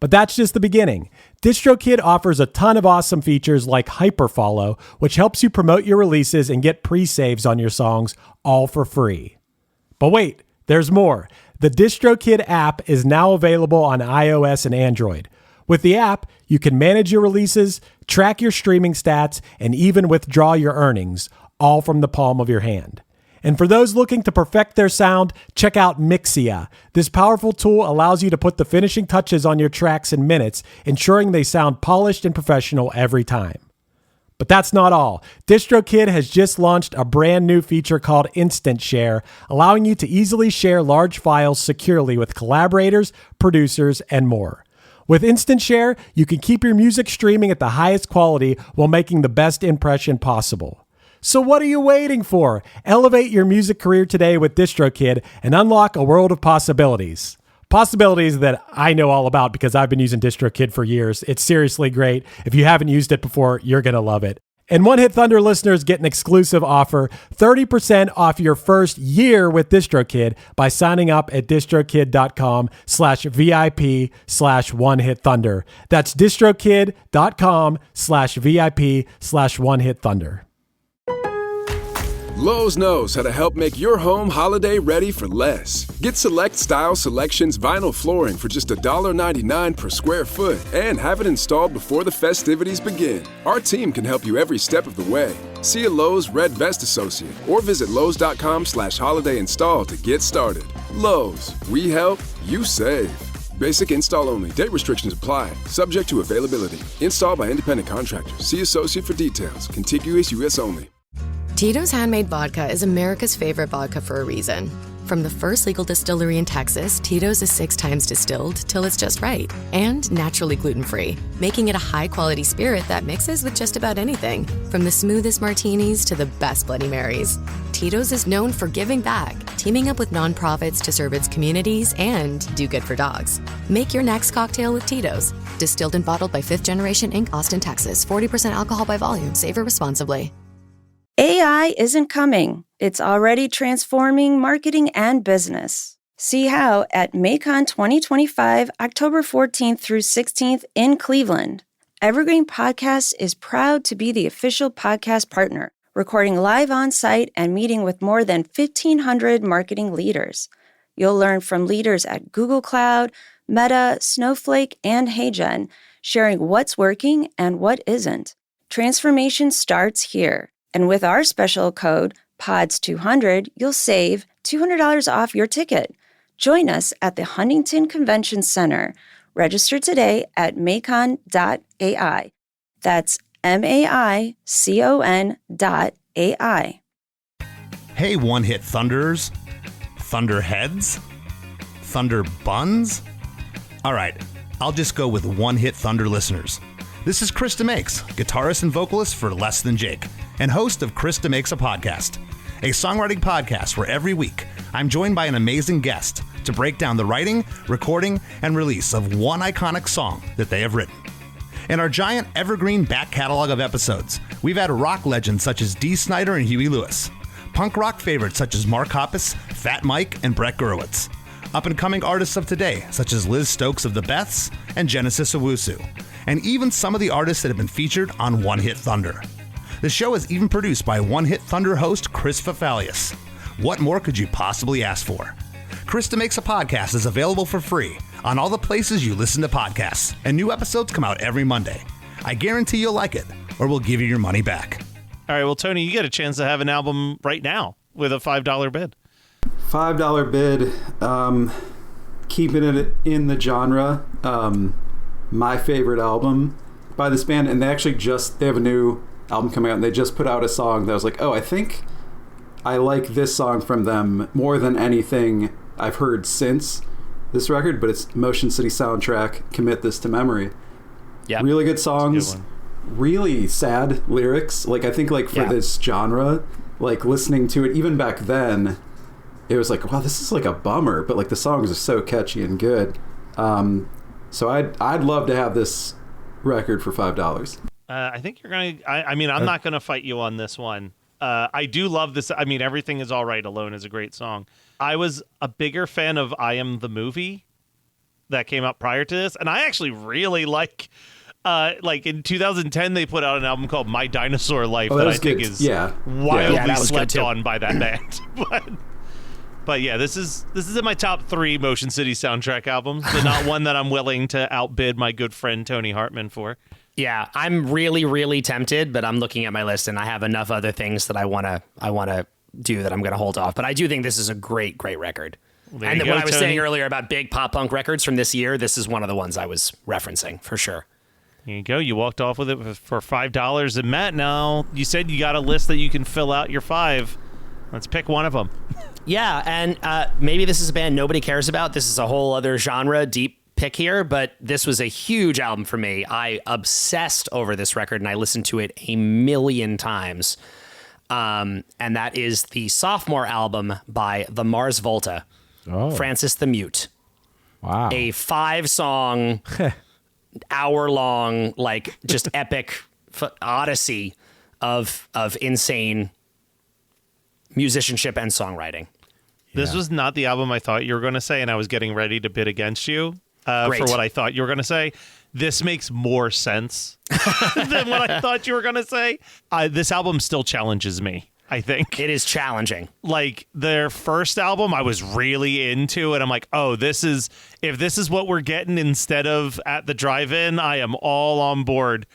A: But that's just the beginning. DistroKid offers a ton of awesome features like Hyperfollow, which helps you promote your releases and get pre-saves on your songs, all for free. But wait, there's more. The DistroKid app is now available on iOS and Android. With the app, you can manage your releases, track your streaming stats, and even withdraw your earnings, all from the palm of your hand. And for those looking to perfect their sound, check out Mixia. This powerful tool allows you to put the finishing touches on your tracks in minutes, ensuring they sound polished and professional every time. But that's not all. DistroKid has just launched a brand new feature called Instant Share, allowing you to easily share large files securely with collaborators, producers, and more. With Instant Share, you can keep your music streaming at the highest quality while making the best impression possible. So what are you waiting for? Elevate your music career today with DistroKid and unlock a world of possibilities. Possibilities that I know all about because I've been using DistroKid for years. It's seriously great. If you haven't used it before, you're going to love it. And One Hit Thunder listeners get an exclusive offer, 30% off your first year with DistroKid by signing up at distrokid.com/VIP/OneHitThunder. That's distrokid.com/VIP/OneHitThunder.
J: Lowe's knows how to help make your home holiday ready for less. Get Select Style Selections vinyl flooring for just $1.99 per square foot and have it installed before the festivities begin. Our team can help you every step of the way. See a Lowe's Red Vest associate or visit Lowe's.com/holiday install to get started. Lowe's, we help, you save. Basic install only. Date restrictions apply. Subject to availability. Installed by independent contractors. See associate for details. Contiguous U.S. only.
K: Tito's Handmade Vodka is America's favorite vodka for a reason. From the first legal distillery in Texas, Tito's is 6 times distilled till it's just right and naturally gluten-free, making it a high-quality spirit that mixes with just about anything, from the smoothest martinis to the best Bloody Marys. Tito's is known for giving back, teaming up with nonprofits to serve its communities and do good for dogs. Make your next cocktail with Tito's. Distilled and bottled by 5th Generation Inc., Austin, Texas. 40% alcohol by volume. Savor responsibly.
L: AI isn't coming. It's already transforming marketing and business. See how at MACON 2025, October 14th through 16th in Cleveland. Evergreen Podcasts is proud to be the official podcast partner, recording live on site and meeting with more than 1,500 marketing leaders. You'll learn from leaders at Google Cloud, Meta, Snowflake, and HeyGen, sharing what's working and what isn't. Transformation starts here. And with our special code, PODS200, you'll save $200 off your ticket. Join us at the Huntington Convention Center. Register today at macon.ai. That's MAICON.ai.
M: Hey, one-hit thunderers, thunderheads, thunder buns. All right, I'll just go with one-hit thunder listeners. This is Krista Makes, guitarist and vocalist for Less Than Jake, and host of Krista Makes a Podcast, a songwriting podcast where every week I'm joined by an amazing guest to break down the writing, recording, and release of one iconic song that they have written. In our giant evergreen back catalog of episodes, we've had rock legends such as Dee Snider and Huey Lewis, punk rock favorites such as Mark Hoppus, Fat Mike, and Brett Gurewitz, up-and-coming artists of today such as Liz Stokes of the Beths and Genesis Owusu, and even some of the artists that have been featured on One Hit Thunder. The show is even produced by One Hit Thunder host Chris Fafalios. What more could you possibly ask for? Krista Makes a Podcast is available for free on all the places you listen to podcasts, and new episodes come out every Monday. I guarantee you'll like it, or we'll give you your money back.
G: All right, well, Tony, you get a chance to have an album right now with a $5 bid.
H: $5 bid, keeping it in the genre. My favorite album by this band, and they have a new album coming out, and they just put out a song that I was like, oh, I think I like this song from them more than anything I've heard since this record, but it's Motion City Soundtrack, Commit This to Memory. Yeah, really good songs, really sad lyrics. Like, I think, like, for this genre, like, listening to it even back then, it was like, wow, this is like a bummer, but like the songs are so catchy and good. So I'd love to have this record for $5.
G: I think you're gonna. I mean, I'm not gonna fight you on this one. I do love this. I mean, Everything Is All Right Alone is a great song. I was a bigger fan of I Am the Movie that came out prior to this, and I actually really like in 2010 they put out an album called My Dinosaur Life that I think is wildly slept on by that band. But yeah, this is in my top 3 Motion City soundtrack albums, but not one that I'm willing to outbid my good friend Tony Hartman for.
I: Yeah, I'm really, really tempted, but I'm looking at my list and I have enough other things that I wanna do that I'm gonna hold off. But I do think this is a great, great record.
G: Well,
I: and what I was saying earlier about big pop punk records from this year, this is one of the ones I was referencing for sure.
G: There you go. You walked off with it for $5. And Matt, now you said you got a list that you can fill out your 5. Let's pick one of them.
I: Yeah, and maybe this is a band nobody cares about. This is a whole other genre, deep pick here, but this was a huge album for me. I obsessed over this record, and I listened to it a million times. And that is the sophomore album by the Mars Volta, Francis the Mute.
A: Wow.
I: A 5-song, hour-long, like, just epic odyssey of insane musicianship and songwriting.
G: This was not the album I thought you were going to say, and I was getting ready to bid against you for what I thought you were going to say. This makes more sense than what I thought you were going to say. This album still challenges me. I think.
I: It is challenging.
G: Like their first album I was really into, and I'm like, oh, if this is what we're getting instead of At the Drive-In, I am all on board.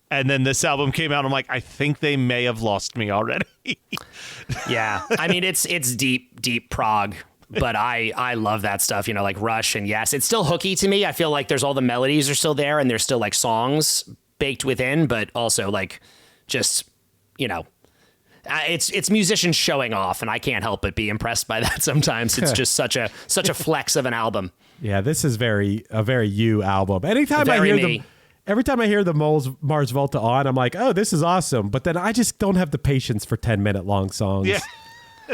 G: And then this album came out, I'm like, I think they may have lost me already.
I: Yeah. I mean, it's deep prog, but I love that stuff, you know, like Rush and Yes. It's still hooky to me. I feel like there's all the melodies are still there and there's still like songs baked within, but also like just, you know, it's musicians showing off, and I can't help but be impressed by that sometimes. It's just such a flex of an album.
A: Yeah, this is a very you album. Every time I hear the Mars Volta on, I'm like, oh, this is awesome. But then I just don't have the patience for 10-minute long songs.
G: Yeah.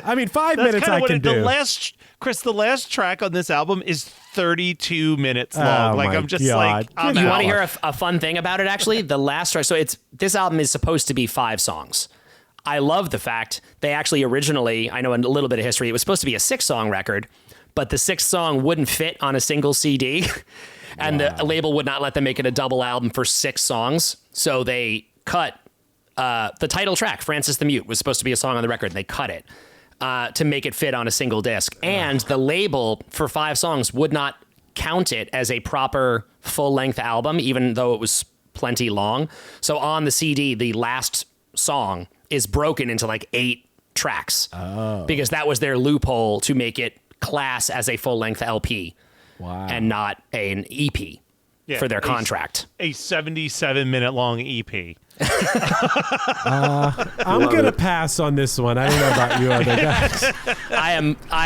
A: I mean, 5 minutes I can do.
G: The last track on this album is 32 minutes long. Like, I'm just like,
I: you want to hear a fun thing about it, actually? The last track, so this album is supposed to be 5 songs. I love the fact they actually originally, I know a little bit of history, it was supposed to be a 6-song record, but the 6th song wouldn't fit on a single CD. And the label would not let them make it a double album for 6 songs. So they cut the title track, Francis the Mute, was supposed to be a song on the record. They cut it to make it fit on a single disc. And the label for 5 songs would not count it as a proper full-length album, even though it was plenty long. So on the CD, the last song is broken into like 8 tracks. Because that was their loophole to make it class as a full-length LP.
A: Wow.
I: And not an EP for their contract.
G: A 77-minute long EP.
A: I'm going to pass on this one. I don't know about you other guys.
I: I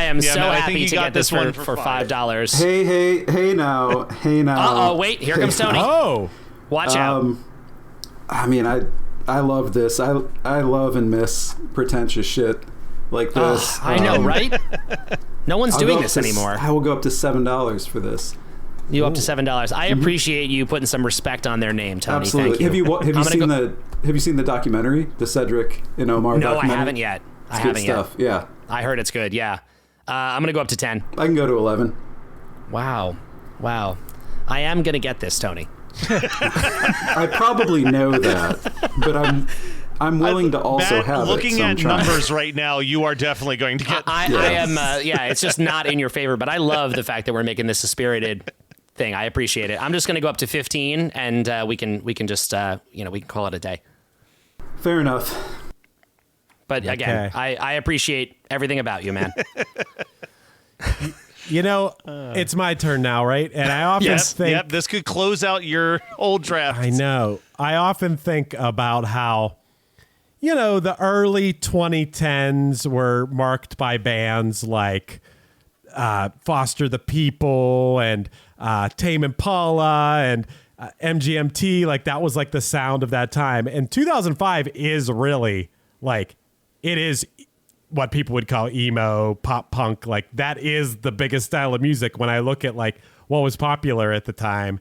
I: am so happy to get this one for $5.
H: Hey now.
I: Uh-oh, wait, here comes Tony.
A: Oh.
I: Watch out.
H: I mean, I love this. I love and miss pretentious shit like this.
I: I know, right? No one's doing this anymore.
H: I will go up to $7 for this.
I: You up to $7. I appreciate you putting some respect on their name, Tony.
H: Absolutely.
I: Thank you.
H: Have you seen the documentary, the Cedric and Omar documentary?
I: No, I haven't yet.
H: It's good stuff. Yeah.
I: I heard it's good. Yeah. I'm gonna go up to 10.
H: I can go to 11.
I: Wow. I am gonna get this, Tony.
H: I probably know that, but I'm willing to also
G: Matt,
H: have
G: looking
H: it. So
G: at numbers right now, you are definitely going to get.
I: I am. It's just not in your favor. But I love the fact that we're making this a spirited thing. I appreciate it. I'm just going to go up to 15, and we can just we can call it a day.
H: Fair enough.
I: But again, I appreciate everything about you, man.
A: You know, it's my turn now, right? And I often think
G: this could close out your old draft.
A: I know. I often think about how, you know, the early 2010s were marked by bands like Foster the People and Tame Impala and MGMT. Like, that was like the sound of that time. And 2005 is really like, it is what people would call emo, pop punk. Like, that is the biggest style of music when I look at like what was popular at the time.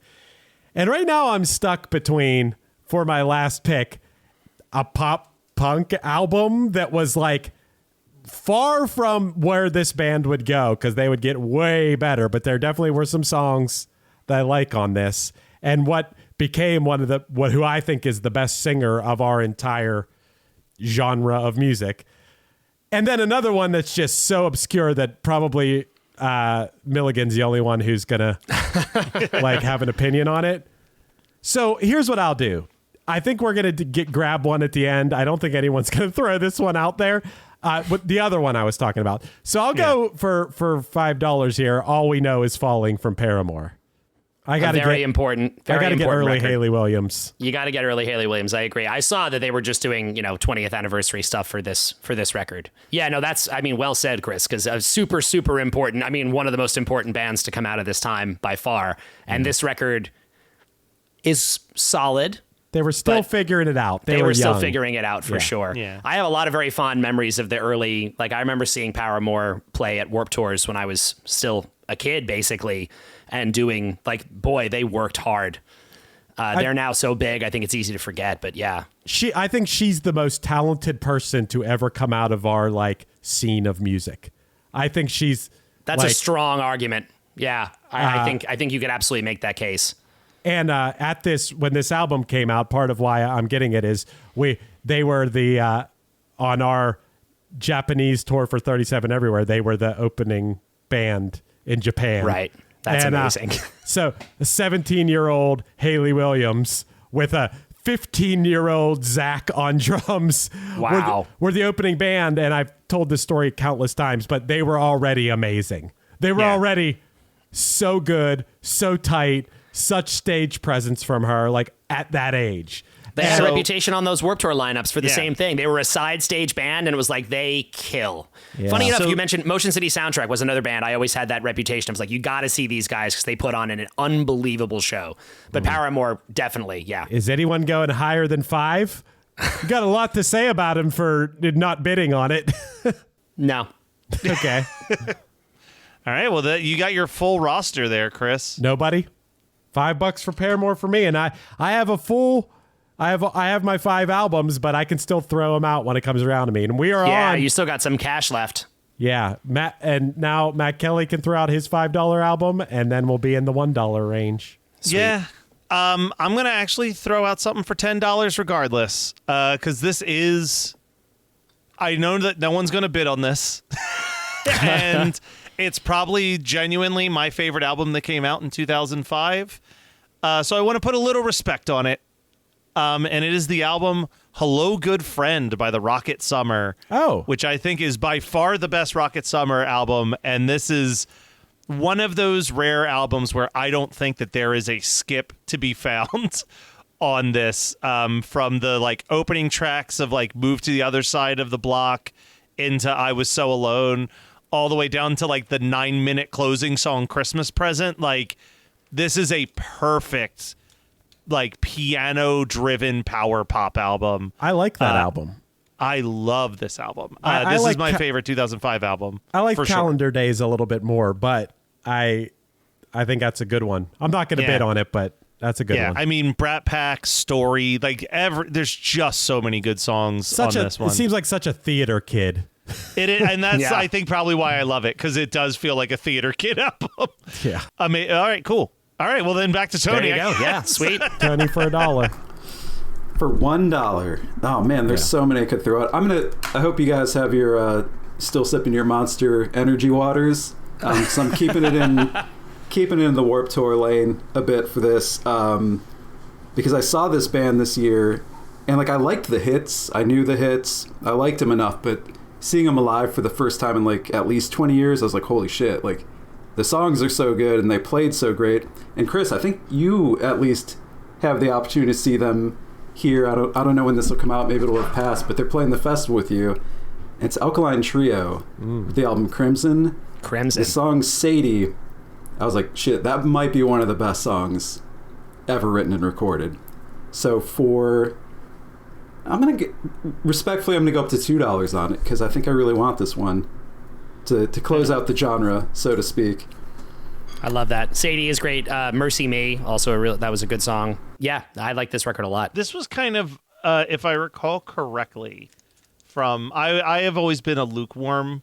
A: And right now I'm stuck between, for my last pick, a pop punk album that was like far from where this band would go, because they would get way better, but there definitely were some songs that I like on this, and what became who I think is the best singer of our entire genre of music. And then another one that's just so obscure that probably Milligan's the only one who's gonna like have an opinion on it. So here's what I'll do. I think we're gonna grab one at the end. I don't think anyone's gonna throw this one out there. But the other one I was talking about. So I'll go for $5 here. All We Know Is Falling from Paramore. I got to get
I: important.
A: I got to get early
I: record.
A: Haley Williams.
I: You got to get early Haley Williams. I agree. I saw that they were just doing 20th anniversary stuff for this record. Yeah, no, well said, Chris. Because super super important. I mean, one of the most important bands to come out of this time by far. And this record is solid.
A: They were still figuring it out.
I: They were still
A: young.
I: figuring it out for sure. Yeah. I have a lot of very fond memories of the early, like I remember seeing Paramore play at Warped Tours when I was still a kid, basically, and doing, like, boy, they worked hard. They're now so big, I think it's easy to forget, but yeah.
A: I think she's the most talented person to ever come out of our, like, scene of music. I think she's...
I: That's a strong argument. Yeah, I think you could absolutely make that case.
A: And when this album came out, part of why I'm getting it is they were on our Japanese tour for 37 Everywhere, they were the opening band in Japan.
I: Right. That's amazing.
A: So a 17-year-old Haley Williams with a 15-year-old Zach on drums.
I: Wow.
A: Were the opening band, and I've told this story countless times, but they were already amazing. They were already so good, so tight, such stage presence from her, like at that age.
I: They had a reputation on those Warped Tour lineups for the same thing. They were a side stage band, and it was like, they kill. Yeah. Funny enough, you mentioned Motion City Soundtrack was another band. I always had that reputation. I was like, you got to see these guys because they put on an unbelievable show. But Paramore, definitely, yeah.
A: Is anyone going higher than 5? You got a lot to say about him for not bidding on it.
I: No.
A: Okay.
G: All right, well, you got your full roster there, Chris.
A: Nobody? $5 for Paramore for me, and I have a full... I have my 5 albums, but I can still throw them out when it comes around to me. And we are on.
I: Yeah, you still got some cash left.
A: Yeah, now Matt Kelly can throw out his $5 album, and then we'll be in the $1 range.
G: Sweet. Yeah, I'm gonna actually throw out something for $10 regardless, because this is. I know that no one's gonna bid on this, and it's probably genuinely my favorite album that came out in 2005. So I want to put a little respect on it. And it is the album Hello Good Friend by the Rocket Summer.
A: Oh.
G: Which I think is by far the best Rocket Summer album. And this is one of those rare albums where I don't think that there is a skip to be found on this. From the like opening tracks of like Move to the Other Side of the Block into I Was So Alone, all the way down to like the 9-minute closing song Christmas Present. Like, this is a perfect like piano driven power pop album.
A: I like that album.
G: I love this album.
A: I
G: this
A: like
G: is my favorite 2005 album.
A: I like
G: for
A: Calendar
G: sure.
A: Days a little bit more, but I think that's a good one. I'm not going to bid on it, but that's a good one.
G: I mean, Brat Pack, Story, like there's just so many good songs on this one.
A: It seems like such a theater kid.
G: It is, and that's I think probably why I love it, because it does feel like a theater kid album.
A: Yeah.
G: All right, cool. All right, well then back to Tony.
I: There you go. Yeah, sweet.
A: Tony for $1.
H: For $1. Oh man, there's so many I could throw out. I hope you guys have your still sipping your Monster energy waters. So I'm keeping it in the Warped Tour lane a bit for this, because I saw this band this year, and like I liked the hits. I knew the hits. I liked them enough, but seeing them live for the first time in like at least 20 years, I was like, holy shit! Like, the songs are so good and they played so great. And Chris, I think you at least have the opportunity to see them here. I don't know when this will come out. Maybe it'll have passed, but they're playing the festival with you. It's Alkaline Trio with the album Crimson. The song Sadie. I was like, shit, that might be one of the best songs ever written and recorded. So respectfully, I'm gonna go up to $2 on it, because I think I really want this one to close out the genre, so to speak.
I: I love that. Sadie is great. Mercy Me, also that was a good song. Yeah, I like this record a lot.
G: This was kind of, if I recall correctly, I have always been a lukewarm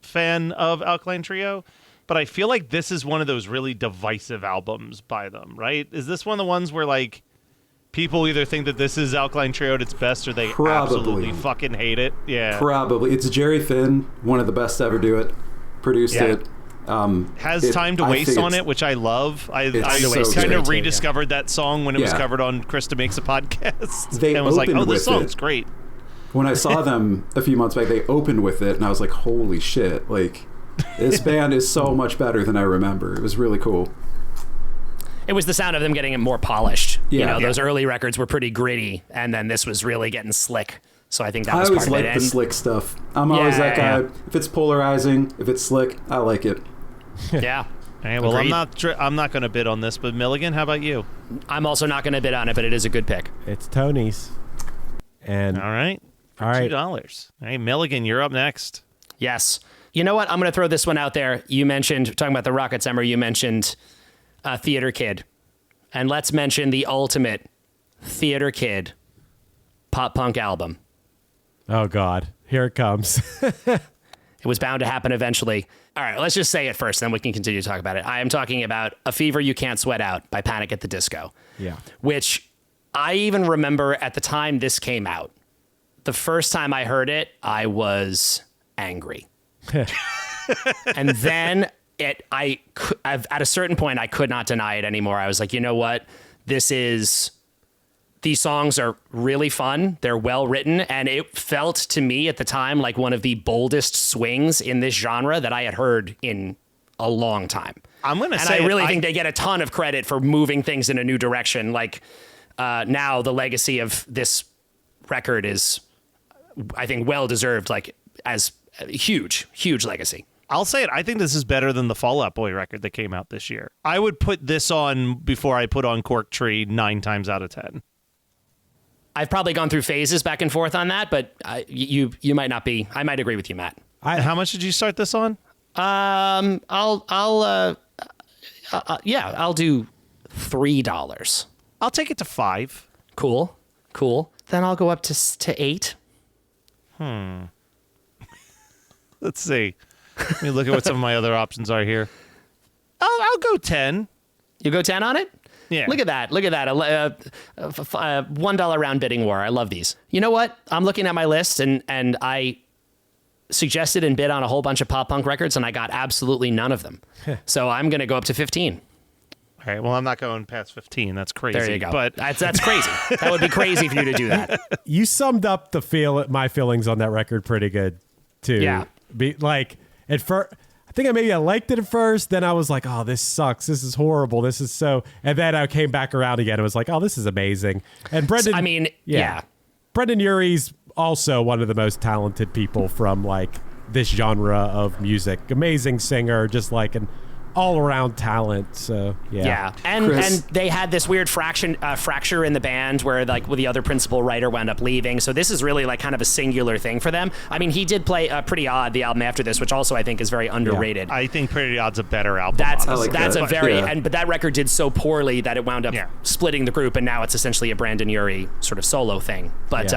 G: fan of Alkaline Trio, but I feel like this is one of those really divisive albums by them, right? Is this one of the ones where like people either think that this is Alkaline Trio at its best, or they absolutely fucking hate it? Yeah,
H: probably. It's Jerry Finn, one of the best to ever do it. Produced it.
G: Has Time to Waste on it, which I love. I kind of rediscovered that song when it was covered on Krista Makes a Podcast.
H: They
G: and was like, oh, this song's
H: it.
G: great.
H: When I saw them a few months back, they opened with it, and I was like, holy shit. Like, this band is so much better than I remember. It was really cool.
I: It was the sound of them getting it more polished. Yeah. Those early records were pretty gritty, and then this was really getting slick. So I think that was part of it.
H: I always like the slick stuff. I'm always that guy. Yeah. If it's polarizing, if it's slick, I like it.
I: Yeah.
G: All right, well, I'm not going to bid on this, but Milligan, how about you?
I: I'm also not going to bid on it, but it is a good pick.
A: It's Tony's. And
G: all right. $2. All right, Milligan, you're up next.
I: Yes. You know what? I'm going to throw this one out there. You mentioned, talking about the Rocket Summer, you mentioned Theater Kid. And let's mention the ultimate Theater Kid pop punk album.
A: Oh, God. Here it comes.
I: It was bound to happen eventually. All right, let's just say it first, then we can continue to talk about it. I am talking about A Fever You Can't Sweat Out by Panic at the Disco.
A: Yeah.
I: Which I even remember at the time this came out, the first time I heard it, I was angry. And then at a certain point, I could not deny it anymore. I was like, you know what? These songs are really fun. They're well written. And it felt to me at the time like one of the boldest swings in this genre that I had heard in a long time.
G: I'm going to
I: say,
G: and
I: I really think they get a ton of credit for moving things in a new direction. Like now the legacy of this record is, I think, well deserved, like as a huge legacy.
G: I'll say it. I think this is better than the Fall Out Boy record that came out this year. I would put this on before I put on Cork Tree 9 times out of 10.
I: I've probably gone through phases back and forth on that, but you might not be. I might agree with you, Matt.
G: How much did you start this on?
I: I'll do $3.
G: I'll take it to 5.
I: Cool. Then I'll go up to 8.
G: Let's see. Let me look at what some of my other options are here. I'll go 10.
I: You go 10 on it?
G: Yeah.
I: Look at that. $1 round bidding war. I love these. You know what? I'm looking at my list and I suggested and bid on a whole bunch of pop punk records and I got absolutely none of them. So I'm going to go up to 15.
G: All right. Well, I'm not going past 15. That's crazy.
I: There you go.
G: But
I: that's crazy. That would be crazy for you to do that.
A: You summed up my feelings on that record pretty good too.
I: Yeah.
A: At first, I think I liked it at first. Then I was like, oh, this sucks. This is horrible. This is so. And then I came back around again. It was like, oh, this is amazing. And Brendan.
I: Yeah.
A: Brendan Urie's also one of the most talented people from like this genre of music. Amazing singer, just like an all-around talent. So
I: yeah. And they had this weird fracture in the band where like the other principal writer wound up leaving. So this is really like kind of a singular thing for them. I mean, he did play Pretty Odd, the album after this, which also I think is very underrated.
G: Yeah. I think Pretty Odd's a better album.
I: But that record did so poorly that it wound up splitting the group, and now it's essentially a Brandon Urie sort of solo thing. But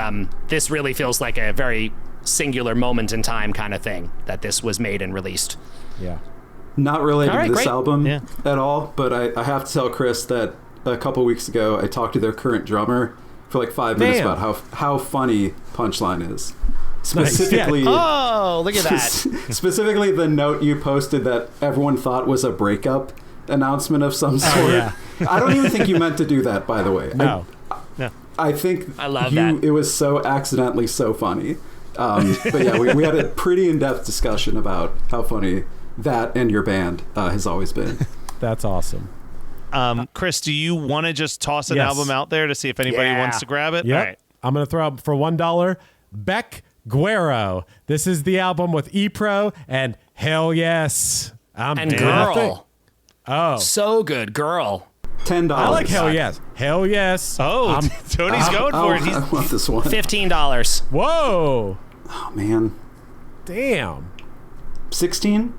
I: this really feels like a very singular moment in time kind of thing that this was made and released.
A: Yeah.
H: Not related to this album
G: at
H: all, but I have to tell Chris that a couple weeks ago I talked to their current drummer for like 5 minutes about how funny Punchline is. Specifically,
I: oh, look at that.
H: Specifically, the note you posted that everyone thought was a breakup announcement of some sort. I don't even think you meant to do that, by the way.
A: No.
H: I think
I: I love that.
H: It was so accidentally so funny. But yeah, we had a pretty in-depth discussion about how funny that and your band has always been.
A: That's awesome.
G: Chris, do you want to just toss an album out there to see if anybody wants to grab it?
A: Yeah.
G: All right.
A: I'm going to throw up for $1 Beck Guero. This is the album with E-Pro and Hell Yes.
I: And Girl.
A: Oh.
I: So good. Girl.
H: $10.
A: I like Hell Yes. Hell Yes.
G: Oh, Tony's going for it.
H: I want this one.
I: $15.
A: Whoa.
H: Oh, man.
A: Damn.
H: 16?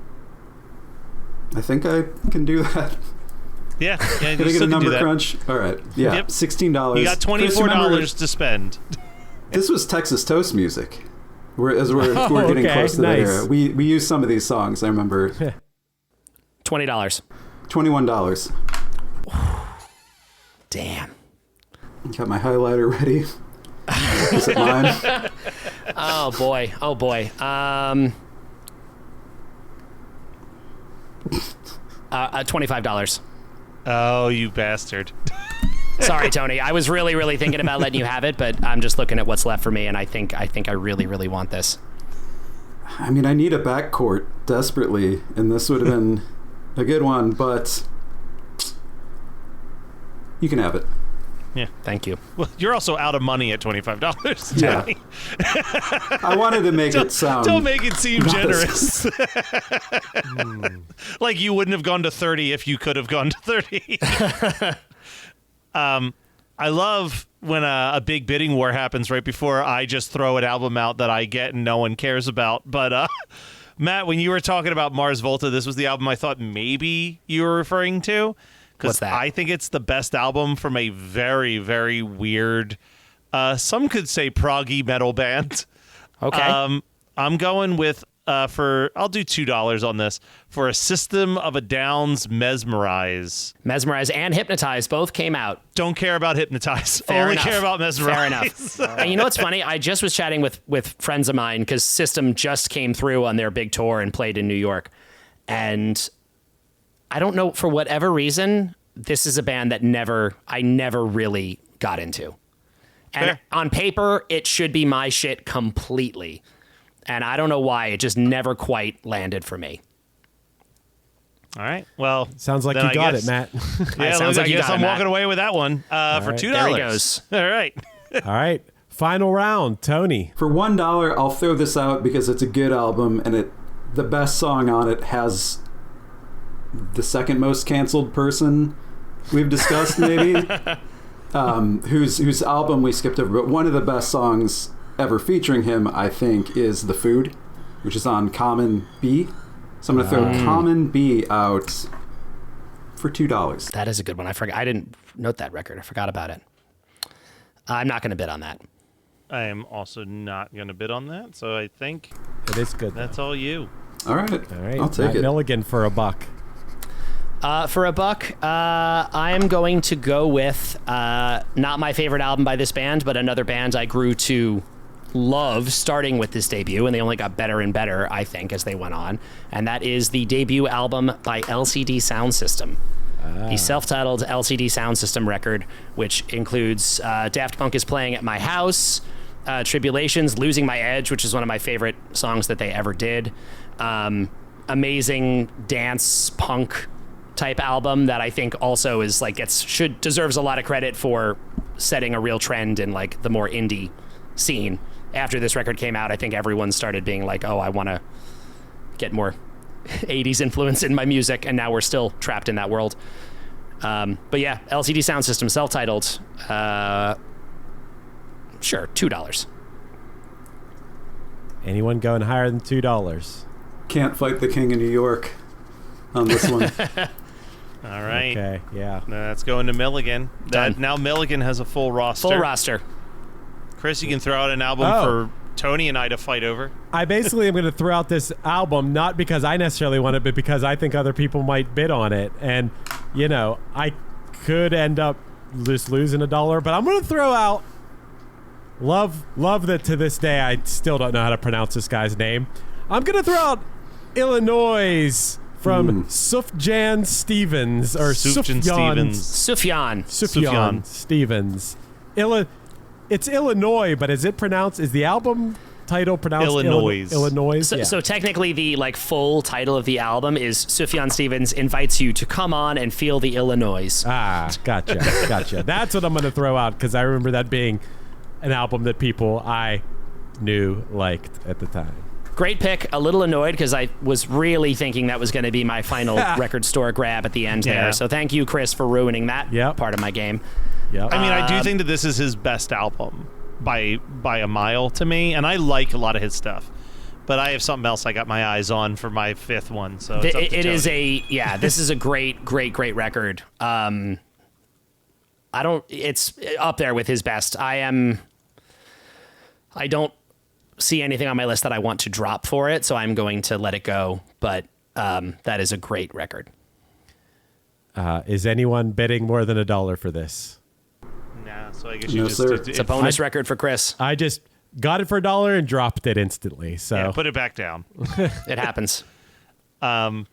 H: I think I can do that.
G: Yeah.
H: Can I get a number crunch? All right. Yeah.
G: Yep.
H: $16.
G: You got $24 to spend.
H: This was Texas Toast music. We're getting close to that era. We used some of these songs. I remember.
I: $20.
H: $21.
I: Damn.
H: Got my highlighter ready. Is it mine?
I: Oh boy. $25.
G: Oh, you bastard.
I: Sorry, Tony. I was really, really thinking about letting you have it, but I'm just looking at what's left for me, and I think I really, really want this.
H: I mean, I need a backcourt desperately, and this would have been a good one, but you can have it.
G: Yeah.
I: Thank you.
G: Well, you're also out of money at $25.
H: Yeah. I wanted to make it sound.
G: Don't make it seem generous. Like you wouldn't have gone to 30 if you could have gone to 30. I love when a big bidding war happens right before I just throw an album out that I get and no one cares about. But Matt, when you were talking about Mars Volta, this was the album I thought maybe you were referring to.
I: What's that?
G: I think it's the best album from a very, very weird, some could say proggy metal band.
I: Okay.
G: I'm going with I'll do $2 on this for a System of a Down's Mesmerize.
I: Mesmerize and Hypnotize both came out.
G: Don't care about Hypnotize.
I: Fair
G: Only
I: enough.
G: care about Mesmerize.
I: Fair enough. And you know what's funny? I just was chatting with friends of mine because System just came through on their big tour and played in New York. And I don't know, for whatever reason, this is a band that I never really got into. And
G: Fair.
I: on paper, it should be my shit completely. And I don't know why. It just never quite landed for me.
G: All right. Well,
A: sounds like
G: then
A: you
G: I
A: got
G: guess-
A: it, Matt.
G: Yeah,
I: sounds like
G: I
I: you
G: guess
I: got it,
G: I'm
I: Matt.
G: walking away with that one for
A: right.
G: $2.
I: There he goes.
G: All right.
A: All right. Final round, Tony.
H: For $1, I'll throw this out because it's a good album, and the best song on it has the second most canceled person we've discussed, maybe, whose album we skipped over. But one of the best songs ever featuring him, I think, is The Food, which is on Common B. So I'm going to throw Common B out for $2.
I: That is a good one. I didn't note that record. I forgot about it. I'm not going to bid on that.
G: I am also not going to bid on that, so I think
A: It is good.
G: that's all you.
H: All right.
A: All right.
H: I'll take
A: Matt
H: it.
A: Milligan for $1.
I: For $1, I'm going to go with not my favorite album by this band, but another band I grew to love starting with this debut, and they only got better and better, I think, as they went on. And that is the debut album by LCD Sound System. The self-titled LCD Sound System record, which includes Daft Punk is Playing at My House, Tribulations, Losing My Edge, which is one of my favorite songs that they ever did. Amazing dance punk type album that I think also is like deserves a lot of credit for setting a real trend in like the more indie scene. After this record came out, I think everyone started being like, oh, I want to get more 80s influence in my music, and now we're still trapped in that world. But yeah, LCD Sound System, self-titled. Sure, $2.
A: Anyone going higher than $2?
H: Can't fight the King of New York on this one.
G: All right.
A: Okay, yeah.
G: That's going to Milligan.
I: Done.
G: Now Milligan has a full roster.
I: Full roster.
G: Chris, you can throw out an album for Tony and I to fight over.
A: I basically am going to throw out this album, not because I necessarily want it, but because I think other people might bid on it. And, you know, I could end up just losing $1, but I'm going to throw out love that to this day I still don't know how to pronounce this guy's name. I'm going to throw out Illinois from Sufjan Stevens, or
G: Sufjan
A: Sufjan
I: Sufjan.
A: Stevens. It's Illinois, but is the album title pronounced
G: Illinois?
A: Illinois.
I: So technically, the like full title of the album is Sufjan Stevens invites you to come on and feel the Illinois.
A: Gotcha. That's what I'm going to throw out because I remember that being an album that people I knew liked at the time.
I: Great pick. A little annoyed because I was really thinking that was going to be my final record store grab at the end there. So thank you, Chris, for ruining that part of my game.
A: Yep.
G: I mean, I do think that this is his best album by a mile to me, and I like a lot of his stuff. But I have something else I got my eyes on for my fifth one. So it's up to Tony.
I: This is a great record. It's up there with his best. I don't see anything on my list that I want to drop for it, so I'm going to let it go. But that is a great record.
A: Is anyone bidding more than $1 for this?
G: Nah, so I guess
H: No,
G: you just...
H: sir.
I: It's a bonus record for Chris.
A: I just got it for $1 and dropped it instantly. So
G: Yeah, put it back down.
I: It happens.
G: All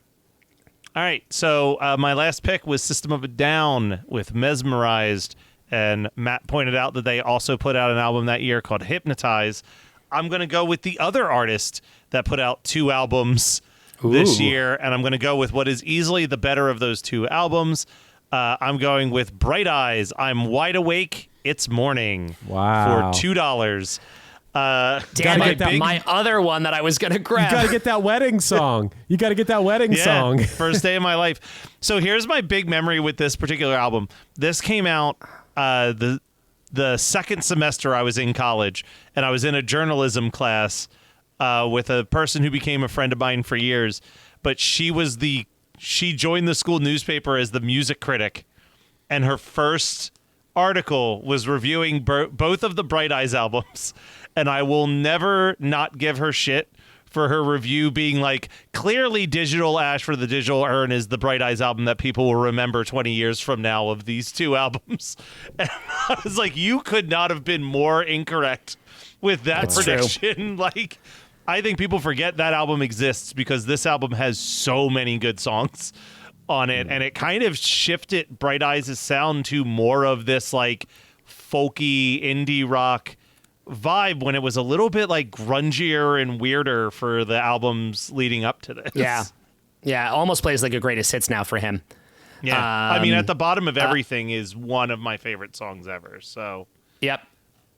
G: right, so my last pick was System of a Down with Mesmerized, and Matt pointed out that they also put out an album that year called Hypnotize. I'm going to go with the other artist that put out 2 albums this year, and I'm going to go with what is easily the better of those 2 albums. I'm going with Bright Eyes, I'm Wide Awake, It's Morning for $2.
I: Damn it, my other one that I was going to grab.
A: You got to get that wedding song. Song.
G: First day of my life. So here's my big memory with this particular album. This came out the second semester I was in college, and I was in a journalism class with a person who became a friend of mine for years. But she joined the school newspaper as the music critic, and her first article was reviewing both of the Bright Eyes albums. And I will never not give her shit for her review being like, clearly Digital Ash for the Digital Urn is the Bright Eyes album that people will remember 20 years from now of these two albums. And I was like, you could not have been more incorrect with that prediction. Like, I think people forget that album exists because this album has so many good songs on it, and it kind of shifted Bright Eyes' sound to more of this like folky indie rock vibe when it was a little bit like grungier and weirder for the albums leading up to this.
I: Yeah, almost plays like a greatest hits now for him.
G: Yeah, I mean, At the Bottom of Everything is one of my favorite songs ever. So
I: yep,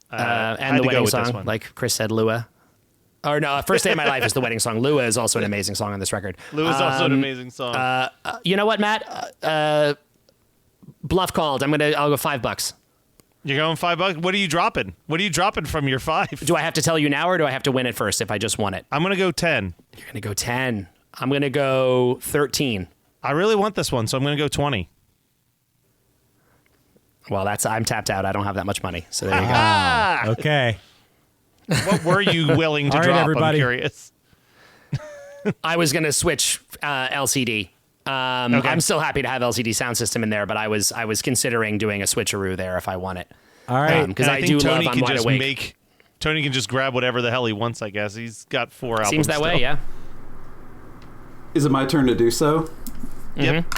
I: and the wedding song, like Chris said, Lua. Or no, First Day of My Life is the wedding song. Lua is also an amazing song on this record.
G: Lua is also an amazing song.
I: You know what, Matt? Bluff called. I'll go $5.
G: You're going $5? What are you dropping? What are you dropping from your 5?
I: Do I have to tell you now, or do I have to win it first if I just won it?
G: I'm going to go 10.
I: You're going to go 10. I'm going to go 13.
G: I really want this one, so I'm going to go 20.
I: Well, I'm tapped out. I don't have that much money. So there you go.
A: Okay.
G: What were you willing to
A: All right,
G: drop?
A: everybody.
G: I'm curious.
I: I was going to switch LCD. Okay. I'm still happy to have LCD sound system in there, but I was considering doing a switcheroo there if I want it.
A: All right.
I: Because I do
G: Tony
I: love I'm Wide Awake.
G: Tony can just grab whatever the hell he wants, I guess. He's got 4 albums.
I: Seems that way, yeah.
H: Is it my turn to do so?
G: Yep.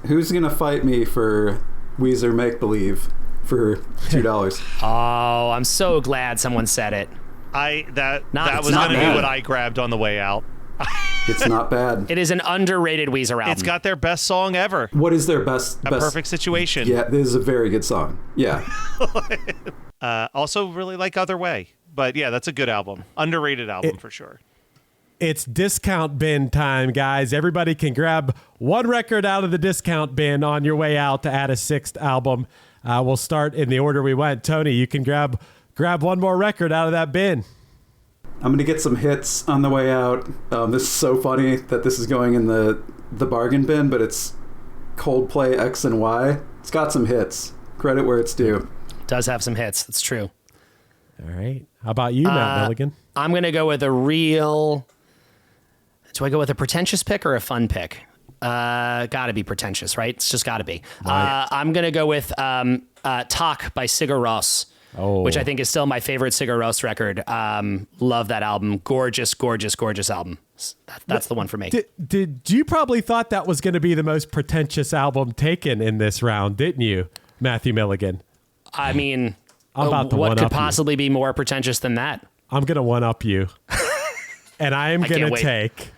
H: Who's going to fight me for Weezer Make Believe for $2?
I: Oh, I'm so glad someone said it.
G: That was going to be what I grabbed on the way out.
H: It's not bad.
I: It is an underrated Weezer album.
G: It's got their best song ever.
H: What is their best?
G: Perfect Situation.
H: Yeah, this is a very good song. Yeah.
G: Also really like Other Way. But yeah, that's a good album. Underrated album for sure.
A: It's discount bin time, guys. Everybody can grab one record out of the discount bin on your way out to add a 6th album. We'll start in the order we went. Tony, you can grab one more record out of that bin.
H: I'm going to get some hits on the way out. This is so funny that this is going in the bargain bin, but it's Coldplay X and Y. It's got some hits. Credit where it's due.
I: Does have some hits. That's true.
A: All right. How about you, Matt Milligan?
I: I'm going to go with a real... Do I go with a pretentious pick or a fun pick? Gotta be pretentious, right? It's just gotta be. I'm going to go with Talk by Sigur Rós. Which I think is still my favorite Sigur Rós record. Love that album. Gorgeous, gorgeous, gorgeous album. That's the one for me.
A: Did you probably thought that was going to be the most pretentious album taken in this round, didn't you, Matthew Milligan?
I: I mean,
A: I'm about to
I: what could possibly be more pretentious than that?
A: I'm going to one-up you. And I am going to take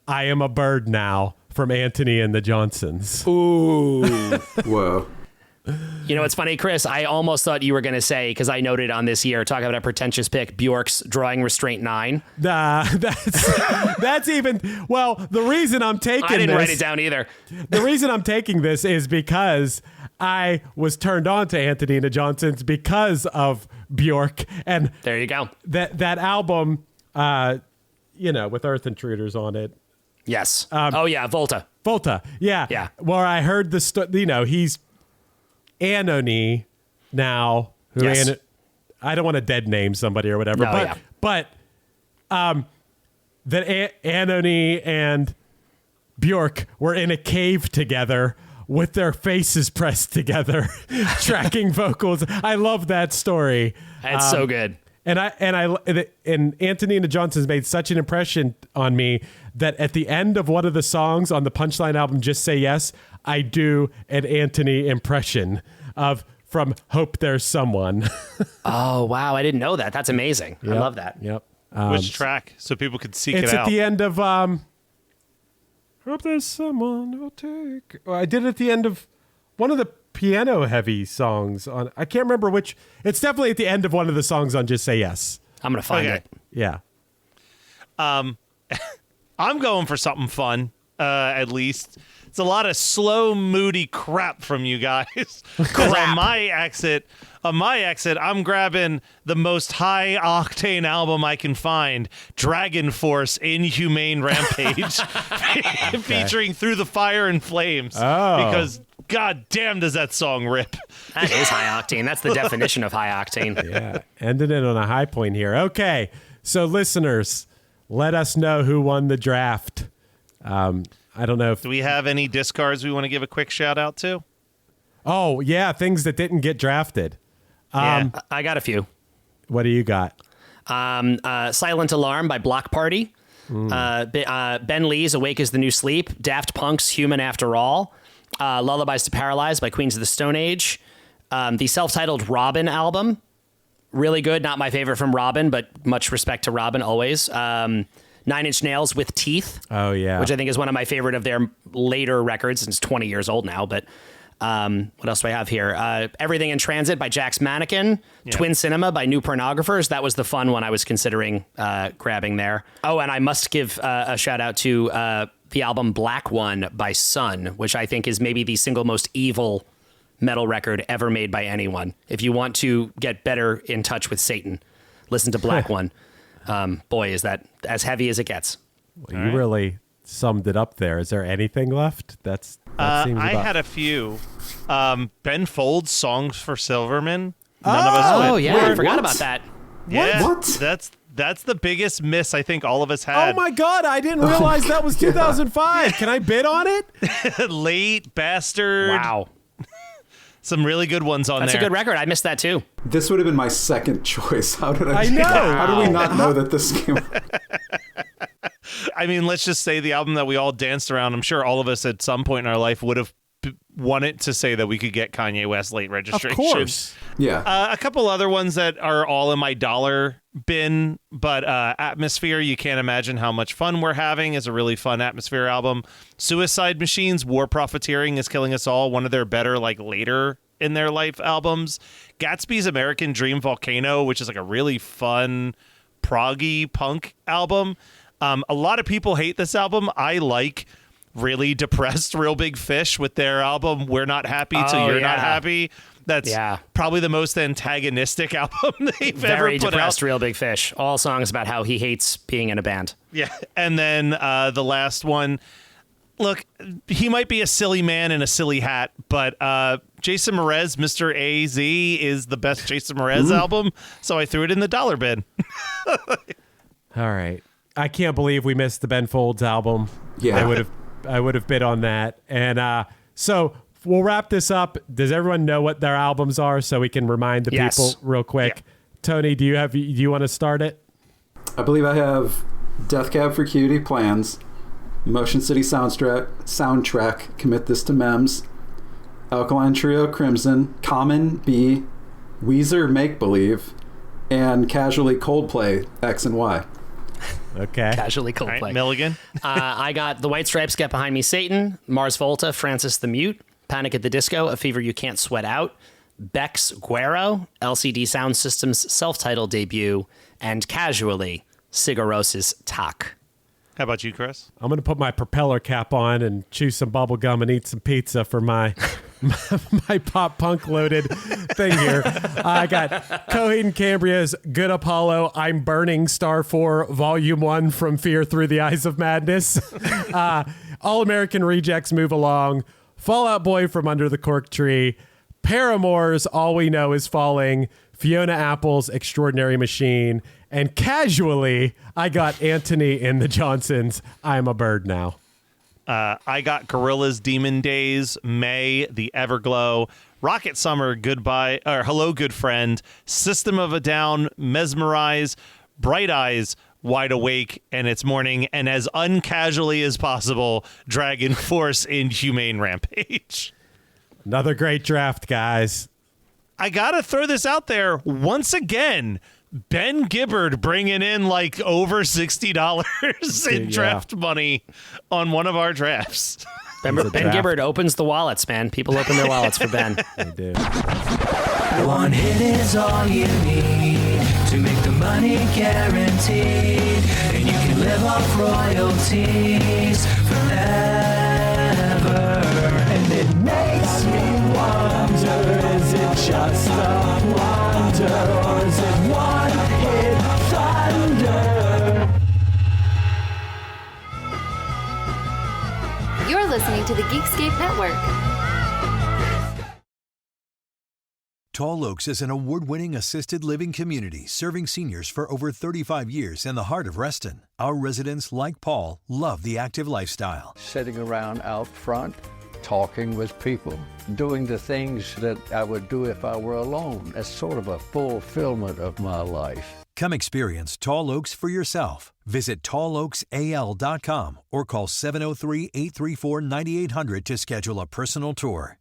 A: I Am a Bird Now from Anthony and the Johnsons.
I: Ooh.
H: Whoa.
I: You know, it's funny, Chris, I almost thought you were going to say, because I noted on this year, talking about a pretentious pick, Bjork's Drawing Restraint 9.
A: That's even, well, the reason I'm taking this.
I: I didn't write it down either.
A: The reason I'm taking this is because I was turned on to Anthony and the Johnsons because of Bjork. And
I: there you go.
A: That album, with Earth Intruders on it.
I: Yes. Volta.
A: Volta. Yeah.
I: Yeah.
A: Where I heard the he's Anony now, who
I: yes.
A: I don't want to dead name somebody or whatever, but that Anony and Bjork were in a cave together with their faces pressed together, tracking vocals. I love that story.
I: It's so good.
A: And Anthony and the Johnsons made such an impression on me that at the end of one of the songs on the Punchline album, Just Say Yes, I do an Anthony impression from Hope There's Someone.
I: Oh, wow. I didn't know that. That's amazing.
A: Yep,
I: I love that.
A: Yep.
G: Which track? So people could seek it out.
A: It's at the end of Hope There's Someone Who'll Take... I did it at the end of one of the piano-heavy songs on... I can't remember which... It's definitely at the end of one of the songs on Just Say Yes.
I: I'm going to find it.
A: Yeah.
G: I'm going for something fun, at least. It's a lot of slow, moody crap from you guys. On my exit, I'm grabbing the most high-octane album I can find, Dragon Force Inhumane Rampage, featuring Through the Fire and Flames.
A: Oh.
G: Because god damn does that song rip.
I: That is high-octane. That's the definition of high-octane.
A: Yeah, ending it on a high point here. Okay, so listeners, let us know who won the draft. I don't know if...
G: Do we have any discards we want to give a quick shout out to?
A: Oh, yeah, things that didn't get drafted.
I: I got a few.
A: What do you got?
I: Silent Alarm by Block Party. Ben Lee's Awake is the New Sleep. Daft Punk's Human After All. Lullabies to Paralyze by Queens of the Stone Age. The self-titled Robin album. Really good. Not my favorite from Robin, but much respect to Robin always. 9 Inch Nails with Teeth.
A: Oh, yeah.
I: Which I think is one of my favorite of their later records. It's 20 years old now, but what else do I have here? Everything in Transit by Jack's Mannequin. Yeah. Twin Cinema by New Pornographers. That was the fun one I was considering grabbing there. Oh, and I must give a shout out to the album Black One by Sun, which I think is maybe the single most evil metal record ever made by anyone. If you want to get better in touch with Satan, listen to Black One. Boy, is that as heavy as it gets.
A: Well, you really summed it up there. Is there anything left? That seems
G: I had a few. Ben Folds Songs for Silverman. None of us went.
I: Oh, yeah. I forgot about that.
G: Yeah,
H: What?
G: That's the biggest miss I think all of us had.
A: Oh, my God. I didn't realize that was 2005. Can I bid on it?
G: Late Bastard.
I: Wow.
G: Some really good ones on
I: That's
G: there.
I: a good record. I missed that too.
H: This would have been my second choice. How did
A: I know.
H: How did we not know that this came?
G: I mean, let's just say the album that we all danced around. I'm sure all of us at some point in our life would have wanted to say that we could get Kanye West Late Registration.
A: Of course.
H: Yeah.
G: A couple other ones that are all in my dollar bin, but Atmosphere, You Can't Imagine How Much Fun We're Having is a really fun Atmosphere album. Suicide Machines, War Profiteering is Killing Us All, one of their better, like, later in their life albums. Gatsby's American Dream Volcano, which is like a really fun proggy punk album. A lot of people hate this album. I like really depressed Real Big Fish with their album We're Not Happy Till You're Not Happy. That's probably the most antagonistic album they've ever
I: Very
G: put
I: depressed
G: out.
I: Real Big Fish. All songs about how he hates being in a band.
G: Yeah. And then the last one, look, he might be a silly man in a silly hat, but Jason Mraz, Mr. AZ is the best Jason Mraz album, so I threw it in the dollar bin.
A: All right. I can't believe we missed the Ben Folds album.
H: Yeah.
A: I would have bid on that. And so we'll wrap this up. Does everyone know what their albums are so we can remind the people real quick? Yeah. Tony, do you want to start it?
H: I believe I have Death Cab for Cutie, Plans, Motion City soundtrack, Commit This to Mems, Alkaline Trio, Crimson, Common, B, Weezer, Make Believe, and Casually Coldplay, X and Y.
A: Okay.
I: Casually Coldplay.
G: All right, Milligan.
I: I got The White Stripes, Get Behind Me, Satan, Mars Volta, Francis the Mute, Panic at the Disco, A Fever You Can't Sweat Out, Beck's Guero, LCD Sound System's self-titled debut, and Casually, Sigaros's Tak.
G: How about you, Chris?
A: I'm going to put my propeller cap on and chew some bubble gum and eat some pizza for my pop punk loaded thing here. I got Coheed and Cambria's Good Apollo, I'm Burning, Star 4, Volume 1, From Fear Through the Eyes of Madness. All American Rejects, Move Along. Fall Out Boy from Under the Cork Tree. Paramore's All We Know Is Falling. Fiona Apple's Extraordinary Machine. And casually, I got Anthony and the Johnsons, I'm a Bird Now.
G: I got Gorillaz, Demon Days, May, The Everglow, Rocket Summer, Goodbye, or Hello Good Friend, System of a Down, Mesmerize, Bright Eyes, Wide Awake, and It's Morning, and as uncasually as possible, Dragon Force, Inhumane Rampage.
A: Another great draft, guys.
G: I gotta throw this out there once again. Ben Gibbard bringing in like over $60 in draft money on one of our drafts.
I: Ben Gibbard opens the wallets, man. People open their wallets for Ben.
A: They do.
F: One hit is all you need to make the money guaranteed, and you can live off royalties forever. And it makes me wonder, is it just a wonder, or is it one hit thunder?
N: You're listening to the Geekscape Network. Tall Oaks is an award-winning assisted living community serving seniors for over 35 years in the heart of Reston. Our residents, like Paul, love the active lifestyle.
O: Sitting around out front, talking with people, doing the things that I would do if I were alone. It's sort of a fulfillment of my life.
N: Come experience Tall Oaks for yourself. Visit talloaksal.com or call 703-834-9800 to schedule a personal tour.